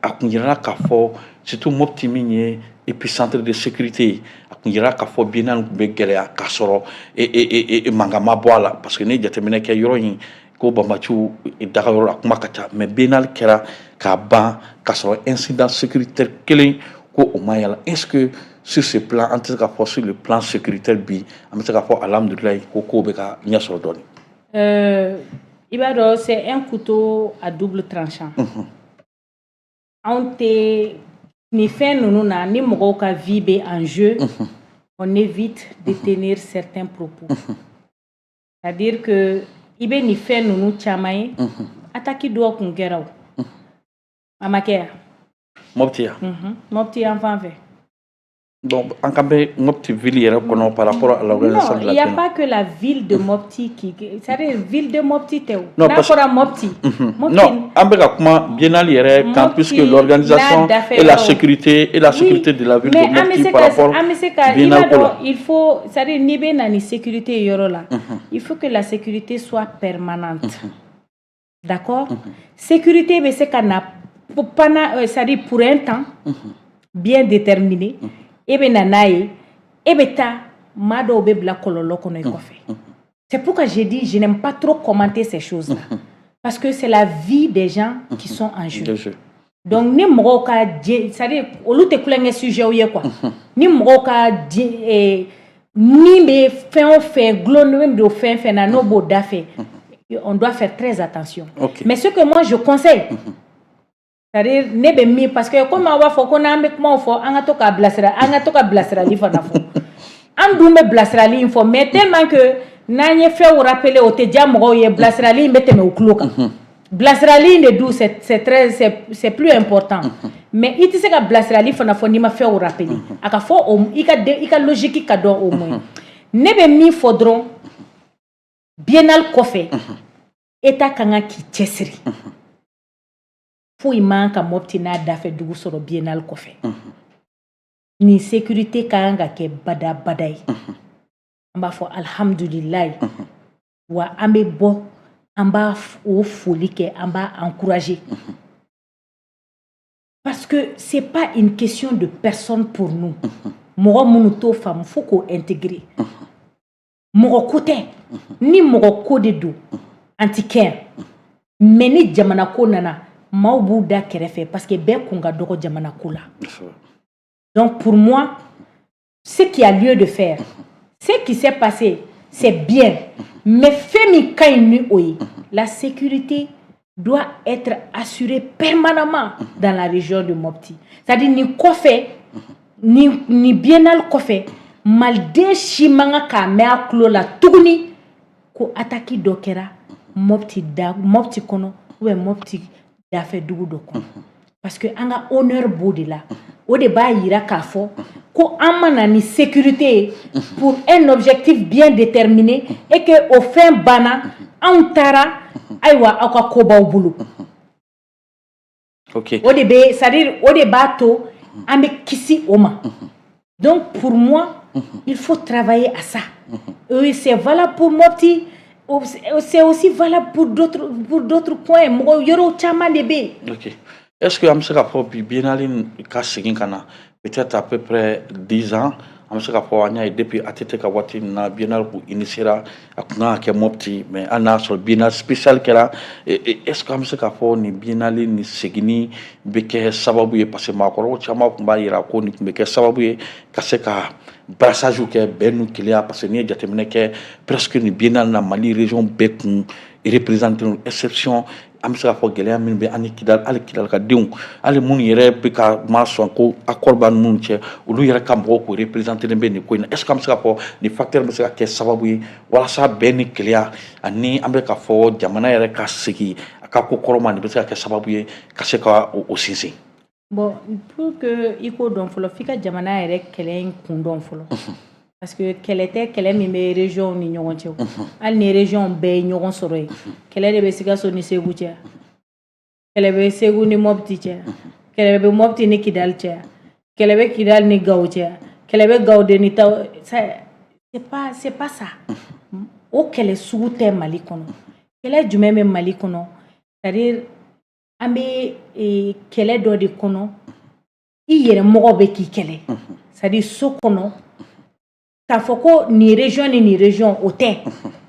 Speaker 1: a kun yirala k'a fɔ surtout Mopti min ye épicentre de sécurité ye a kun yirala k'a fɔ biennale kun bɛ gɛlɛya k'a sɔrɔ mankan ma bɔ a la parce que n'i ye jateminɛ kɛ yɔrɔ in ko Banbaciw daga yɔrɔ la kuma ka ca mais biennale kɛra k'a ban k'a sɔrɔ incident sécuritaire kelen ko o ma yala est-ce que sur ce plan an tɛ se k'a fɔ sur le plan sécuritaire bi an bɛ se k'a fɔ alhamdulilayi ko kow bɛ ka ɲɛ sɔrɔ dɔɔni.
Speaker 2: I b'a dɔn c'est un couteau à double tranchant. Anw tɛ nin fɛn ninnu na ni mɔgɔw ka vie bɛ en jeu on évite de tenir certains propos c'est-à-dire que i bɛ nin fɛn ninnu caman ye attaque dɔw kun kɛra o a ma kɛ yan
Speaker 1: Mopti yan
Speaker 2: Mopti yan fan fɛ
Speaker 1: donc an kan bɛ Mopti ville yɛrɛ kɔnɔ par rapport à l'organisation de la
Speaker 2: non il y a pas que la ville de Mopti qui c'est-à-dire ville de Mopti tɛ o n'a fɔra Mopti
Speaker 1: non an bɛ ka kuma biennale yɛrɛ kan puisque l'organisation et la sécurité de la ville de Mopti par rapport biennale ko la
Speaker 2: il faut c'est-à-dire n'i bɛ na ni sécurité yɔrɔ la il faut que la sécurité soit permanente d'accord sécurité bɛ se ka na c'est-à-dire pour un temps bien déterminé e bɛ na n'a ye e bɛ taa maa dɔw bɛ bila kɔlɔlɔ kɔnɔ i kɔfɛ c'est pourquoi j'ai dit je n'aime pas trop commenter ces choses là parce que c'est la vie des gens qui sont en jeu donc ni mɔgɔw ka c'est-à-dire olu tɛ kulonkɛ sujet ye quoi ni mɔgɔw ka min bɛ fɛn o fɛn gulonnen don fɛn fɛn na n'o b'o da fɛ on doit faire très attention mais ce que moi je conseille c'est-à-dire ne bɛ min parce que comme aw b'a fɔ ko n'an bɛ kumaw fɔ an ka to ka bilasirali fana fɔ an dun bɛ bilasirali in fɔ mais tellement que n'an ye fɛnw rappeler o tɛ diya mɔgɔw ye bilasirali in bɛ tɛmɛ u tulo kan bilasirali in de dun c'est plus important mais i tɛ se ka bilasirali fana fɔ n'i ma fɛnw rappeler a ka fɔ i ka logique ka dɔn au moins ne bɛ min fɔ dɔrɔn biennale kɔfɛ État kan ka k'i cɛsiri foyi man ka Mopti n'a dafɛ dugu sɔrɔ biennale kɔfɛ ni sécurité kan ka kɛ bada ye an b'a fɔ alhamdulilayi wa an bɛ bɔ an b'a o foli kɛ an b'a encourager parce que c'est pas une question de personne pour nous mɔgɔ minnu t'o faamu fo k'o intégrer mɔgɔ ko tɛ ni mɔgɔ ko de don anti-care mais ni jamana ko nana maaw b'u da kɛrɛfɛ parce que bɛɛ kun ka dɔgɔ jamana ko la donc pour moi ce qui a lieu de faire ce qui s'est passé c'est bien mais fɛn min ka ɲi ni o ye la sécurité doit être assurée permanemment dans la région de Mopti c'est-à-dire ni kɔfɛ ni biennale kɔfɛ maliden si man kan k'a mɛn a tulo la tuguni ko attaque dɔ kɛra Mopti kɔnɔ ou bien Mopti dafɛ dugu dɔ kɔnɔ parce que an ka honneur b'o de la o de b'a yira k'a fɔ ko an mana ni sécurité pour un objectif bien déterminé et que o fɛn banna anw taara ayiwa aw ka ko b'aw bolo o de bɛ c'est-à-dire o de b'a to an bɛ kisi o ma donc pour moi il faut travailler à ça c'est valable pour Mopti c'est aussi valable pour d'autres points mɔgɔ yɔrɔ caman de bɛ yen.
Speaker 1: Est-ce que am se ka fɔ bi biennale ka segin ka na peut-être à peu près 10 ans am se ka fɔ an y'a ye depuis a tɛ ka waati na biennale kun initiera a kun kan ka kɛ Mopti mais an n'a sɔrɔ biennale spécial kɛra est-ce que am se ka fɔ ni biennale ni seginni bɛ kɛ sababu ye parce que maakɔrɔw caman kun b'a yira ko nin kun bɛ kɛ sababu ye ka se ka brassage kɛ bɛn nu keleya parce que n'i ye jateminɛ kɛ presque ni biennale na Mali région bɛɛ kun représenté exception am se ka fɔ gɛlɛya min bɛ ani Kidal hali Kidal ka denw hali minnu yɛrɛ bɛ ka ma sɔn ko accord b'a ni minnu cɛ olu yɛrɛ ka mɔgɔw ko représenté bɛ nin ko in na est-ce que am se ka fɔ ni facteur bɛ se ka kɛ sababu ye walasa bɛn ni keleya ani an bɛ ka fɔ jamana yɛrɛ ka segin a ka ko kɔrɔ ma nin bɛ se ka kɛ sababu ye ka se ka o sinsin.
Speaker 2: Bon pour que i ko dɔn fɔlɔ f'i ka jamana yɛrɛ kɛlɛ in kun dɔn fɔlɔ parce que kɛlɛ tɛ kɛlɛ min bɛ région ni ɲɔgɔn cɛ hali ni région bɛɛ ye ɲɔgɔn sɔrɔ yen kɛlɛ de bɛ Sikaso ni Segu cɛ kɛlɛ bɛ Segu ni Mopti cɛ kɛlɛ bɛ Mopti ni Kidal cɛ kɛlɛ bɛ Kidal ni Gawo cɛ kɛlɛ bɛ Gawde ni Taw c'est pas ça o kɛlɛ sugu tɛ Mali kɔnɔ kɛlɛ jumɛn bɛ Mali kɔnɔ c'est-à-dire an bɛ kɛlɛ dɔ de kɔnɔ i yɛrɛ mɔgɔ bɛ k'i kɛlɛ c'est-à-dire so kɔnɔ k'a fɔ ko nin région ni nin région o tɛ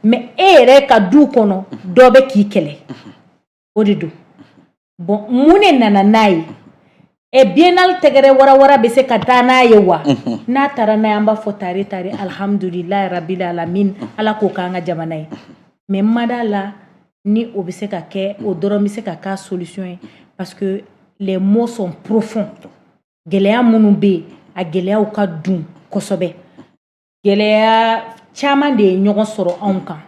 Speaker 2: mais e yɛrɛ ka du kɔnɔ dɔ bɛ k'i kɛlɛ o de don bon mun de nana n'a ye biennale tɛgɛrɛ warawara bɛ se ka taa n'a ye wa n'a taara n'a ye an b'a fɔ tare alhamdulilayi rabbil alamin ala k'o k'an ka jamana ye mais ma d'a la ni o bɛ se ka kɛ o dɔrɔn bɛ se ka k'a solution ye parce que les mots sont profonds gɛlɛya minnu bɛ yen a gɛlɛyaw ka dun kosɛbɛ gɛlɛya caman de ye ɲɔgɔn sɔrɔ anw kan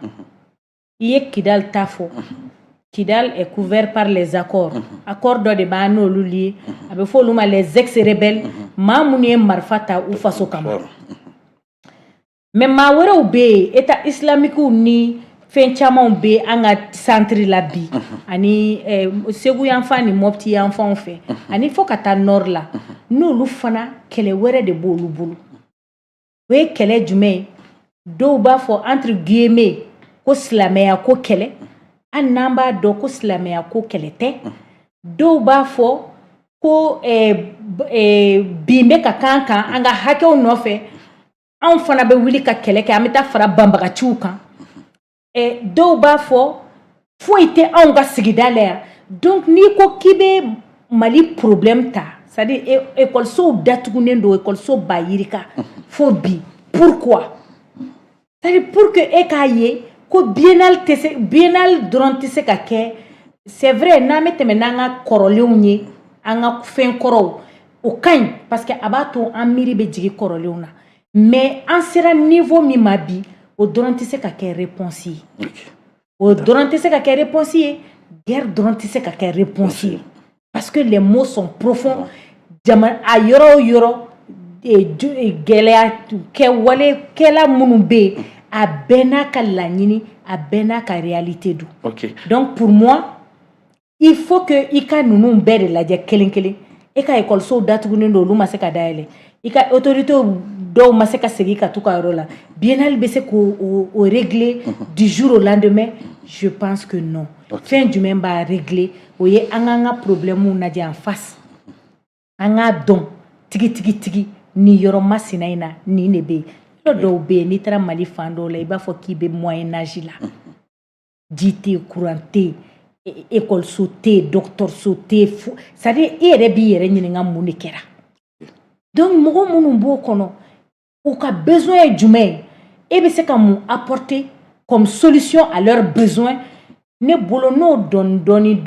Speaker 2: i ye Kidal ta fɔ Kidal est couvert par les accords accords dɔ de b'an n'olu lié a bɛ fɔ olu ma les ex-rebelles maa minnu ye marifa ta u faso kama mais maa wɛrɛw bɛ yen état islamique ni fɛn camanw bɛ an ka centre la bi ani Segu yanfan ni Mopti yanfanw fɛ ani fo ka taa nord la n'olu fana kɛlɛ wɛrɛ de b'olu bolo o ye kɛlɛ jumɛn ye dɔw b'a fɔ entre guillemets ko silamɛya ko kɛlɛ hali n'an b'a dɔn ko silamɛya ko kɛlɛ tɛ dɔw b'a fɔ ko bin bɛ ka kan an ka hakɛw nɔfɛ anw fana bɛ wuli ka kɛlɛ kɛ an bɛ taa fara banbagaciw kan dɔw b'a fɔ foyi tɛ anw ka sigida la yan donc n'i ko k'i bɛ Mali problème ta c'est-à-dire école-sow datugunen don école-so ba yirika fo bi pourquoi c'est-à-dire pour que e k'a ye ko biennale dɔrɔn tɛ se ka kɛ c'est vrai n'an bɛ tɛmɛ n'an ka kɔrɔlenw ye an ka fɛn kɔrɔw o ka ɲi parce que a b'a to an miiri bɛ jigin kɔrɔlenw na mais an sera niveau min ma bi o dɔrɔn tɛ se ka kɛ réponse ye o dɔrɔn tɛ se ka kɛ réponse ye guerre dɔrɔn tɛ se ka kɛ réponse ye parce que les mots sont profonds jamana a yɔrɔ o yɔrɔ gɛlɛya kɛwalekɛla minnu bɛ yen a bɛɛ n'a ka laɲini a bɛɛ n'a ka réalité don donc pour moi il faut que i ka ninnu bɛɛ de lajɛ kelen kelen e ka école-sow datugunen don olu ma se ka dayɛlɛ i ka autorité dɔw ma se ka segin ka t'u ka yɔrɔ la biennale bɛ se k'o régler du jour au lendemain je pense que non fɛn jumɛn b'a régler o ye an k'an ka problèmew lajɛ en face an k'a dɔn tigi nin yɔrɔ masina in na nin de bɛ yen yɔrɔ dɔw bɛ yen n'i taara Mali fan dɔw la i b'a fɔ k'i bɛ moyen âge la ji tɛ yen courant tɛ yen école-so tɛ yen dɔgɔtɔrɔso tɛ yen c'est à dire i yɛrɛ b'i yɛrɛ ɲininka mun de kɛra donc mɔgɔ minnu b'o kɔnɔ u ka besoin ye jumɛn ye e bɛ se ka mun apporter comme solution à leurs besoins ne bolo n'o dɔɔni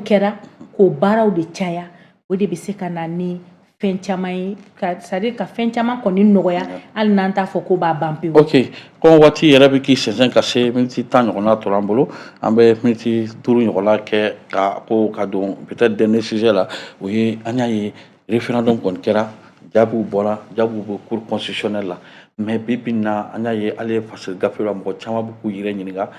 Speaker 2: kɛra k'o baaraw de caya o de bɛ se ka na ni fɛn caman ye c'est à dire ka fɛn caman kɔni nɔgɔya hali n'an t'a fɔ ko b'a ban pewu.
Speaker 1: ok comme waati yɛrɛ bɛ k'i sɛnsɛn ka se miniti 10 ɲɔgɔnna tora an bolo an bɛ miniti 5 ɲɔgɔnna kɛ ka don peut-être dernier sujet la o ye an y'a ye référendum kɔni kɛra jaabiw bɔra jaabiw bɛ cour constitutionnel la mais bi bi in na an y'a ye hali faso gafe la mɔgɔ caman bɛ k'u yɛrɛ ɲininka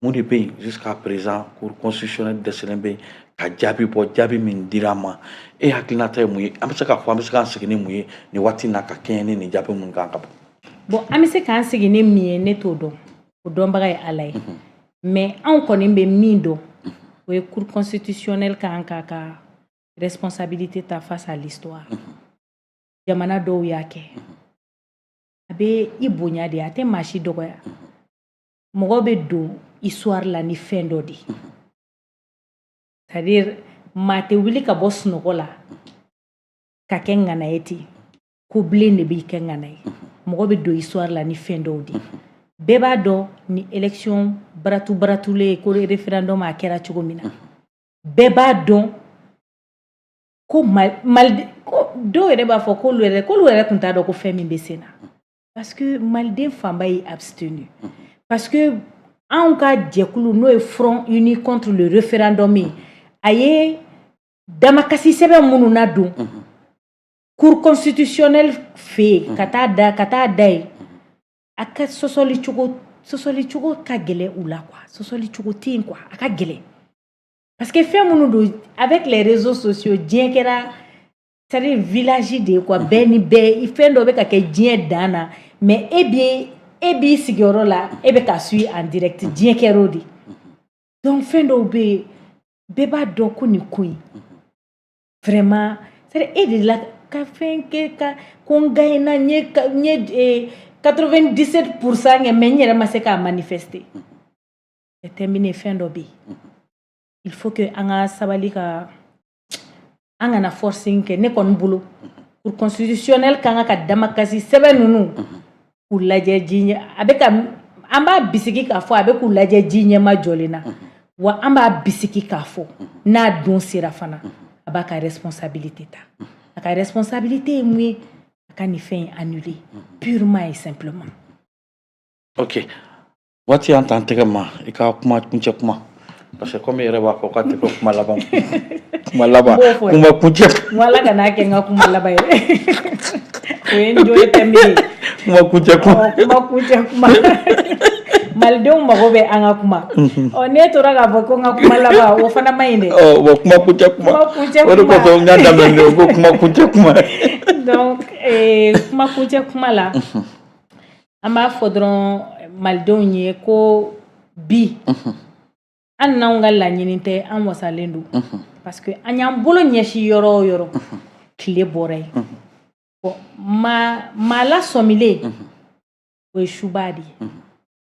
Speaker 1: mun de bɛ yen jusqu'à présent cour constitutionnel dɛsɛlen bɛ yen ka jaabi bɔ jaabi min dira an ma e hakilinata ye mun ye an bɛ se k'a fɔ an bɛ se k'an sigi ni mun ye nin waati in na ka kɛɲɛ ni nin jaabi mun kan ka bɔ.
Speaker 2: bon an bɛ se k'an sigi ni min ye ne t'o dɔn o dɔnbaga ye Ala ye mais anw kɔni bɛ min dɔn o ye cour constitutionnel kan k'a ka responsabilité ta face à l'histoire jamana dɔw y'a kɛ a bɛ i bonya de a tɛ maa si dɔgɔya mɔgɔ bɛ don histoire la ni fɛn dɔ de c'est à dire maa tɛ wuli ka bɔ sunɔgɔ la ka kɛ ŋana ye ten ko bilen de b'i kɛ ŋana ye mɔgɔ bɛ don histoire la ni fɛn dɔw de bɛɛ b'a dɔn ni élection baratulen ye ko référendum a kɛra cogo min na bɛɛ b'a dɔn ko dɔw yɛrɛ b'a fɔ k'olu yɛrɛ tun t'a dɔn ko fɛn min bɛ sen na parce que maliden fanba ye abstenu parce que anw ka jɛkulu n'o ye front uni contre le référendum ye a ye damakasi sɛbɛn minnu nadon cour constitutionnel fɛ yen ka taa da ye a ka sɔsɔli cogo ka gɛlɛn u la quoi sɔsɔli cogo tɛ yen quoi a ka gɛlɛn parce que fɛn minnu don avec les réseaux sociaux diɲɛ kɛra c'est à dire village de quoi bɛɛ ni bɛɛ fɛn dɔ bɛ ka kɛ diɲɛ dan na mais e b'i sigiyɔrɔ la e bɛ ka suit en direct diɲɛ kɛra o de donc fɛn dɔw bɛ yen bɛɛ b'a dɔn ko nin ko in vraiment c'est à dire e de la ka fɛn kɛ ko n gagne na n ye 97% kɛ mais n yɛrɛ ma se k'a manifester c'est terminé fɛn dɔ bɛ yen il faut que an ka sabali ka an kana forcing kɛ ne kɔni bolo pour constitutionnel kan ka damakasi sɛbɛn ninnu k'u lajɛ diɲɛ a bɛ ka an b'a bisigi k'a fɔ a bɛ k'u lajɛ diɲɛ ma jɔlen na wa an b'a bisigi k'a fɔ n'a don sera fana a b'a ka responsabilité ta a ka responsabilité ye mun ye a ka nin fɛn in annuler purement et simplement.
Speaker 1: ok waati y'an t'an tɛgɛ ma i ka kuncɛ kuma parce que comme yɛrɛ b'a fɔ k'a tɛ kɛ kuma laban kuma kuncɛ
Speaker 2: wala ka n'a kɛ n ka kuma laban ye o ye n jo ye thème ye
Speaker 1: kuma kuncɛ kuma
Speaker 2: malidenw mago bɛ an ka kuma ne tora k'a fɔ ko n ka kuma laban o fana ma ɲi dɛ
Speaker 1: bon kuma kuncɛ kuma o de kɔsɔn n y'a daminɛ o ko kuma kuncɛ kuma
Speaker 2: donc kuma kuncɛ kuma la an b'a fɔ dɔrɔn malidenw ye ko bi an n'anw ka laɲini tɛ an wasalen don parce que an y'an bolo ɲɛsin yɔrɔ o yɔrɔ tile bɔra ye bon maa lasɔmilen o ye suba de ye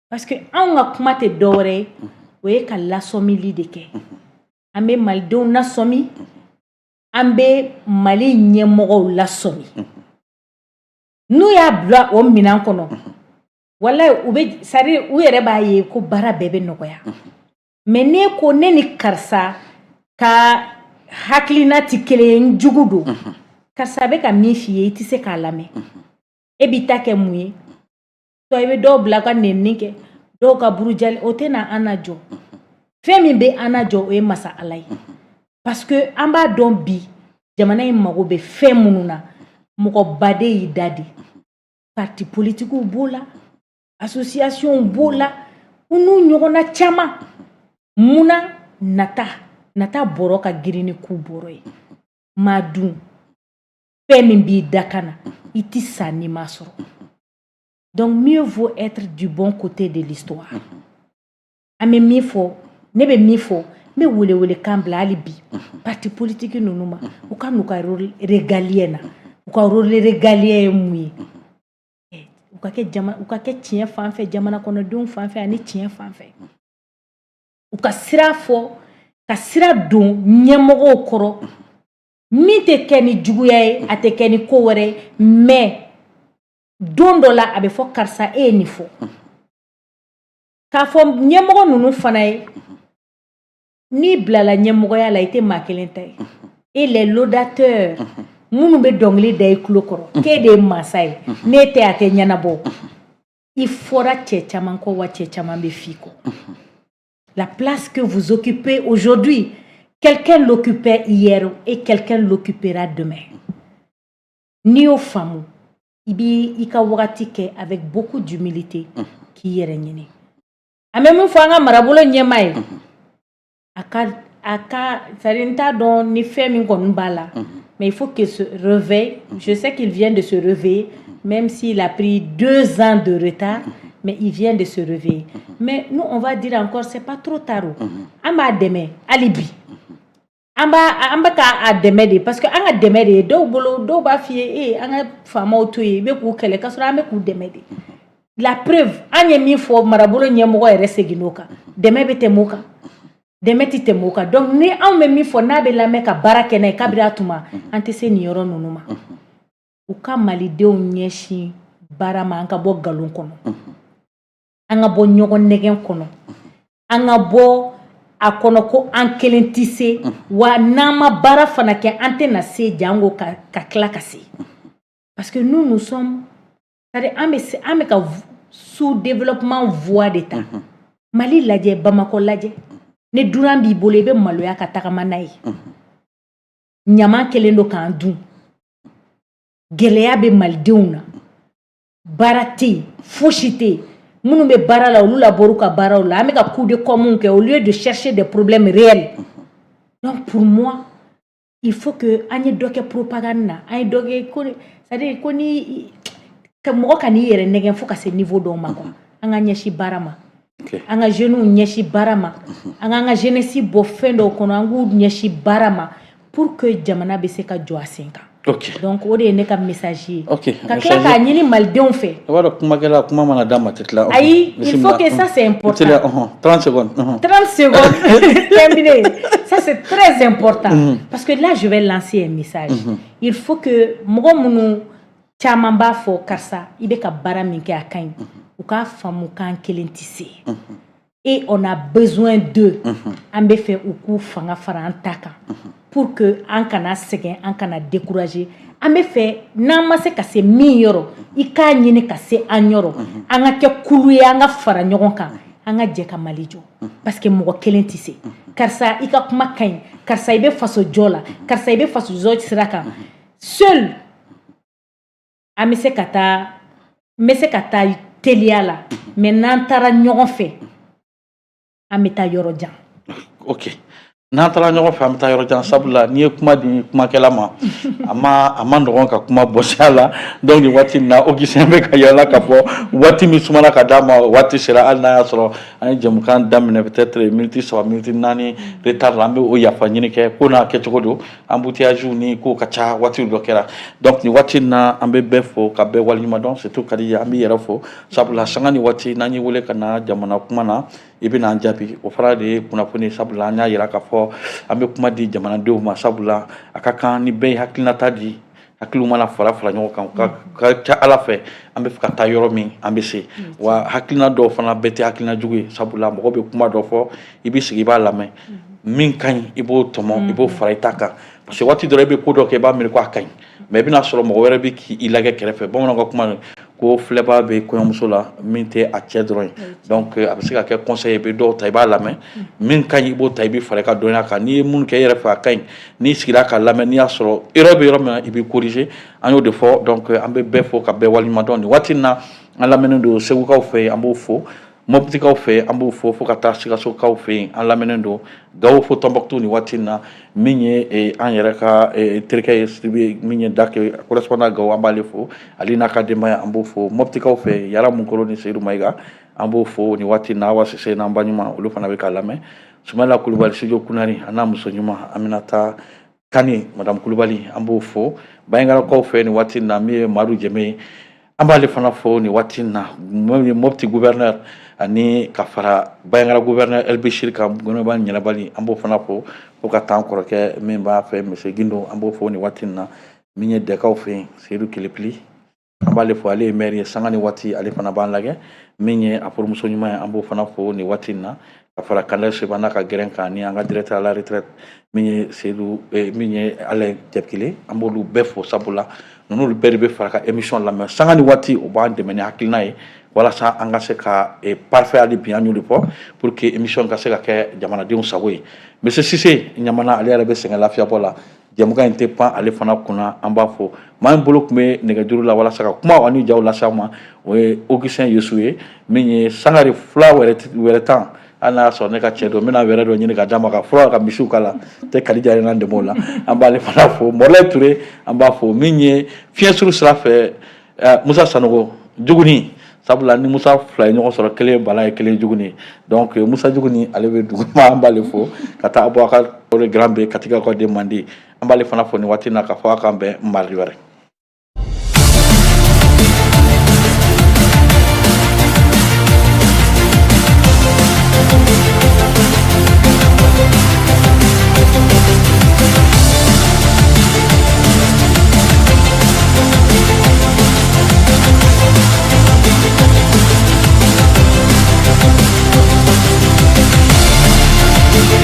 Speaker 2: parce que anw ka kuma tɛ dɔwɛrɛ ye o ye ka lasɔmili de kɛ an bɛ malidenw lasɔmi an bɛ mali ɲɛmɔgɔw lasɔmi n'u y'a bila o minɛn kɔnɔ walayi u bɛ c'est à dire u yɛrɛ b'a ye ko baara bɛɛ bɛ nɔgɔya mais ne ko ne ni karisa ka hakilina tɛ kelen ye n jugu don karisa bɛ ka min f'i ye i tɛ se k'a lamɛn e b'i ta kɛ mun ye soit i bɛ dɔw bila ka nɛnini kɛ dɔw ka burujali o tɛ na an lajɔ fɛn min bɛ an lajɔ o ye masa Ala ye parce que an b'a dɔn bi jamana in mago bɛ fɛn minnu na mɔgɔ baden y'i da de parti politiques b'o la association b'o la u n'u ɲɔgɔnna caman munna nata bɔrɔ ka girin ni k'u bɔrɔ ye maa dun fɛn min b'i da kan na i tɛ sa n'i ma sɔrɔ donc mieux vaut être du bon côté de l'histoire an bɛ min fɔ ne bɛ min fɔ n bɛ welewelekan bila hali bi parti politique ninnu ma u ka n'u ka rôle régalien na u ka rôle régalien ye mun ye u ka kɛ tiɲɛ fan fɛ jamana kɔnɔdenw fan fɛ ani tiɲɛ fan fɛ u ka sira fɔ ka sira don ɲɛmɔgɔw kɔrɔ min tɛ kɛ ni juguya ye a tɛ kɛ ni ko wɛrɛ mais don dɔ la a bɛ fɔ karisa e ye nin fɔ k'a fɔ ɲɛmɔgɔ ninnu fana ye n'i bilala ɲɛmɔgɔya la i tɛ maa kelen ta ye et les laudateurs minnu bɛ dɔnkili da i tulo kɔrɔ k'e de ye mansa ye n'e tɛ a tɛ ɲɛnabɔ i fɔra cɛ caman kɔ wa cɛ caman bɛ f'i kɔ la place que vous occupez aujourd'hui quelqu'un l'occupait hier et quelqu'un l'occupera demain n'i y'o faamu i b'i ka wagati kɛ avec beaucoup d'humilité k'i yɛrɛ ɲini an bɛ min fɔ an ka marabolo ɲɛmaa ye a ka c'est-à-dire n t'a dɔn ni fɛn min kɔni b'a la mais il faut qu'il se réveille je sais qu'il vient de se réveiller même s'il a pris 2 ans de retard mais il vient de se réveiller mais nous on va dire encore c'est pas trop tard an b'a dɛmɛ hali bi an bɛ k'a dɛmɛ de parce que an ka dɛmɛ de ye dɔw bolo dɔw b'a f'i ye an ka faamaw to yen i bɛ k'u kɛlɛ k'a sɔrɔ an bɛ k'u dɛmɛ de la preuve an ye min fɔ marabolo ɲɛmɔgɔ yɛrɛ seginn'o kan dɛmɛ bɛ tɛmɛ o kan dɛmɛ tɛ tɛmɛ o kan donc ni anw bɛ min fɔ n'a bɛ lamɛn ka baara kɛ n'a ye kabiri a tuma an tɛ se nin yɔrɔ ninnu ma u ka malidenw ɲɛsin baara ma an ka bɔ nkalon kɔnɔ an ka bɔ ɲɔgɔn nɛgɛn kɔnɔ an ka bɔ a kɔnɔ ko an kelen tɛ se wa n'an ma baara fana kɛ an tɛna se jango ka tila ka se parce que nous sommes c'est-à-dire an bɛ ka sous-développement voie de ta Mali lajɛ Bamako lajɛ ni duran b'i bolo i bɛ maloya ka tagama n'a ye ɲaman kelen don k'an dun gɛlɛya bɛ malidenw na baara tɛ yen fosi tɛ yen minnu bɛ baara la olu labɔr'u ka baaraw la an bɛ ka coup de com kɛ au lieu de chercher des problèmes réels donc pour moi il faut que an ye dɔ kɛ propagande na an ye dɔ kɛ ko c'est-à-dire ko ni mɔgɔ ka n'i yɛrɛ nɛgɛn fo ka se niveau dɔw ma quoi an ka ɲɛsin baara ma an ka jeunes ɲɛsin baara ma an ka jeunesse bɔ fɛn dɔw kɔnɔ an k'u ɲɛsin baara ma pour que jamana bɛ se ka jɔ a sen kan donc o de ye ne ka message ye ka tila k'a ɲini malidenw fɛ
Speaker 1: i b'a dɔn kumakɛla kuma mana d'a ma tɛ tila
Speaker 2: ayi il faut que ça c'est important
Speaker 1: 30 secondes
Speaker 2: 30 secondes terminé ça c'est très important parce que là je vais lancer un message il faut que mɔgɔ minnu caman b'a fɔ karisa i bɛ ka baara min kɛ a ka ɲi u k'a faamu k'an kelen tɛ se et on a besoin d'eux an bɛ fɛ u k'u fanga fara an ta kan pour que an kana sɛgɛn an kana décourager an bɛ fɛ n'an ma se ka se min yɔrɔ i k'a ɲini ka se an yɔrɔ an ka kɛ kulu ye an ka fara ɲɔgɔn kan an ka jɛ ka Mali jɔ parce que mɔgɔ kelen tɛ se karisa i ka kuma ka ɲi karisa i bɛ faso jɔ la karisa i bɛ faso jɔ sira kan seul an bɛ se ka taa n bɛ se ka taa teliya la mais n'an taara ɲɔgɔn fɛ an bɛ taa yɔrɔ jan
Speaker 1: ok n'an taara ɲɔgɔn fɛ an bɛ taa yɔrɔ jan sabula n'i ye kuma di kumakɛla ma a ma nɔgɔn ka kuma bɔsi a la donc nin waati in na Augustin bɛ ka yala ka fɔ waati min sumana ka d'a ma waati sera hali n'a y'a sɔrɔ an ye jamukan daminɛ peut-être minute 3 minute 4 retard la an bɛ o yafa ɲini kɛ ko n'a kɛcogo don embouteillage ni ko ka ca waati dɔ kɛra donc nin waati in na an bɛ bɛɛ fɔ ka bɛɛ waleɲuman dɔn surtout Kadija an bɛ yɛrɛ fɔ sabula sanga ni waati n'an y'i wele ka na jamana kuma na i bɛ n'an jaabi o fana de ye kunnafoni sabula an y'a yira k'a fɔ an bɛ kuma di jamanadenw ma sabula a ka kan ni bɛɛ ye hakilinata di hakiliw mana fara ɲɔgɔn kan ka ca Ala fɛ an bɛ fɛ ka taa yɔrɔ min an bɛ se wa hakilina dɔw fana bɛɛ tɛ hakilina jugu ye sabula mɔgɔ bɛ kuma dɔ fɔ i bɛ sigi i b'a lamɛn min ka ɲi i b'o tɔmɔ i b'o fara i ta kan parce que waati dɔ i bɛ ko dɔ kɛ i b'a miiri ko a ka ɲi mais i bɛna sɔrɔ mɔgɔ wɛrɛ bɛ k'i lagɛ kɛrɛfɛ bamananw ka kuma ko filɛbaa bɛ kɔɲɔmuso la min tɛ a cɛ dɔrɔn ye donc a bɛ se ka kɛ conseil i bɛ dɔw ta i b'a lamɛn min ka ɲi i b'o ta i bɛ fara i ka dɔnniya kan n'i ye mun kɛ i yɛrɛ fɛ a ka ɲi n'i sigira k'a lamɛn n'i y'a sɔrɔ erreur bɛ yɔrɔ min na i bɛ corriger an y'o de fɔ donc an bɛ bɛɛ fɔ ka bɛɛ waleɲuman dɔn nin waati in na an lamɛnnen don Segukaw fɛ an b'o fɔ Moptikaw fɛ an b'o fɔ ka taa Sikasokaw fɛ yen an lamɛnnen don Gawo fo Tɔnbɔkutu nin waati in na min ye an yɛrɛ ka terikɛ ye Sidibe min ye Dake correspondant Gawo an b'ale fɔ ale n'a ka denbaya an b'o fɔ Moptikaw fɛ Yara Munkolo ni Seyidu Mayiga an b'o fɔ nin waati in na Awa Sise n'an ba ɲuman olu fana bɛ k'a lamɛn Sumayila Kulubali Studio Kunari a n'a muso ɲuman Aminata Kani Madame Kulubali an b'o fɔ Bayinkaraw fɛ nin waati in na min ye Madu Jɛmɛ ye an b'ale fana fo ni waati na mopti gouverneur ani ka fara bayangara gouverneur elbishir ka gouvernement ɲɛnabali an b'o fana fo fo ka taa an kɔrɔkɛ min b'a fɛ monsieur Gindo an b'o fo ni waati na min ye dɛkaw fɛ yen Seydou Kelepili an b'ale fo ale ye maire ye sanga ni waati ale fana b'an lajɛ min ye a furumuso ɲuman ye an b'o fana fo ni waati na ka fara Kandɛ Seba n'a ka gɛrɛn kan ni an ka directeur à la retraite min ye Seydou min ye Alain Jɛkile an b'olu bɛɛ fo sabula ninnu bɛɛ de bɛ fara ka émission lamɛn sanga ni waati o b'an dɛmɛ ni hakilina ye walasa an ka se ka parfait hali bi an y'o de fɔ pour que émission ka se ka kɛ jamanadenw sago ye monsieur Cissé Ɲamana ale yɛrɛ bɛ sɛgɛn lafiyabɔ la jɛmukan in tɛ pan ale fana kunna an b'a fɔ maa min bolo tun bɛ nɛgɛjuru la walasa ka kuma ani jaw lase ma o ye Augustin Yesu ye min ye sangare fila wɛrɛ tan hali n'a y'a sɔrɔ ne ka cɛ don n bɛna wɛrɛ dɔ ɲini ka d'a ma ka fura ka misiw k'a la tɛ Kadija yɛrɛ n'an dɛmɛ o la an b'ale fana fo Mɔrɔlɛ Ture an b'a fɔ min ye fiɲɛsuru sira fɛ Musa Sanogo Juguni sabula ni Musa fila ye ɲɔgɔn sɔrɔ kelen Bala ye kelen Juguni donc Musa Juguni ale bɛ duguma an b'ale fo ka taa Abubakar Grand B Katika ka den Mandi an b'ale fana fo ni waati na ka fɔ a k'an bɛn mardi wɛrɛ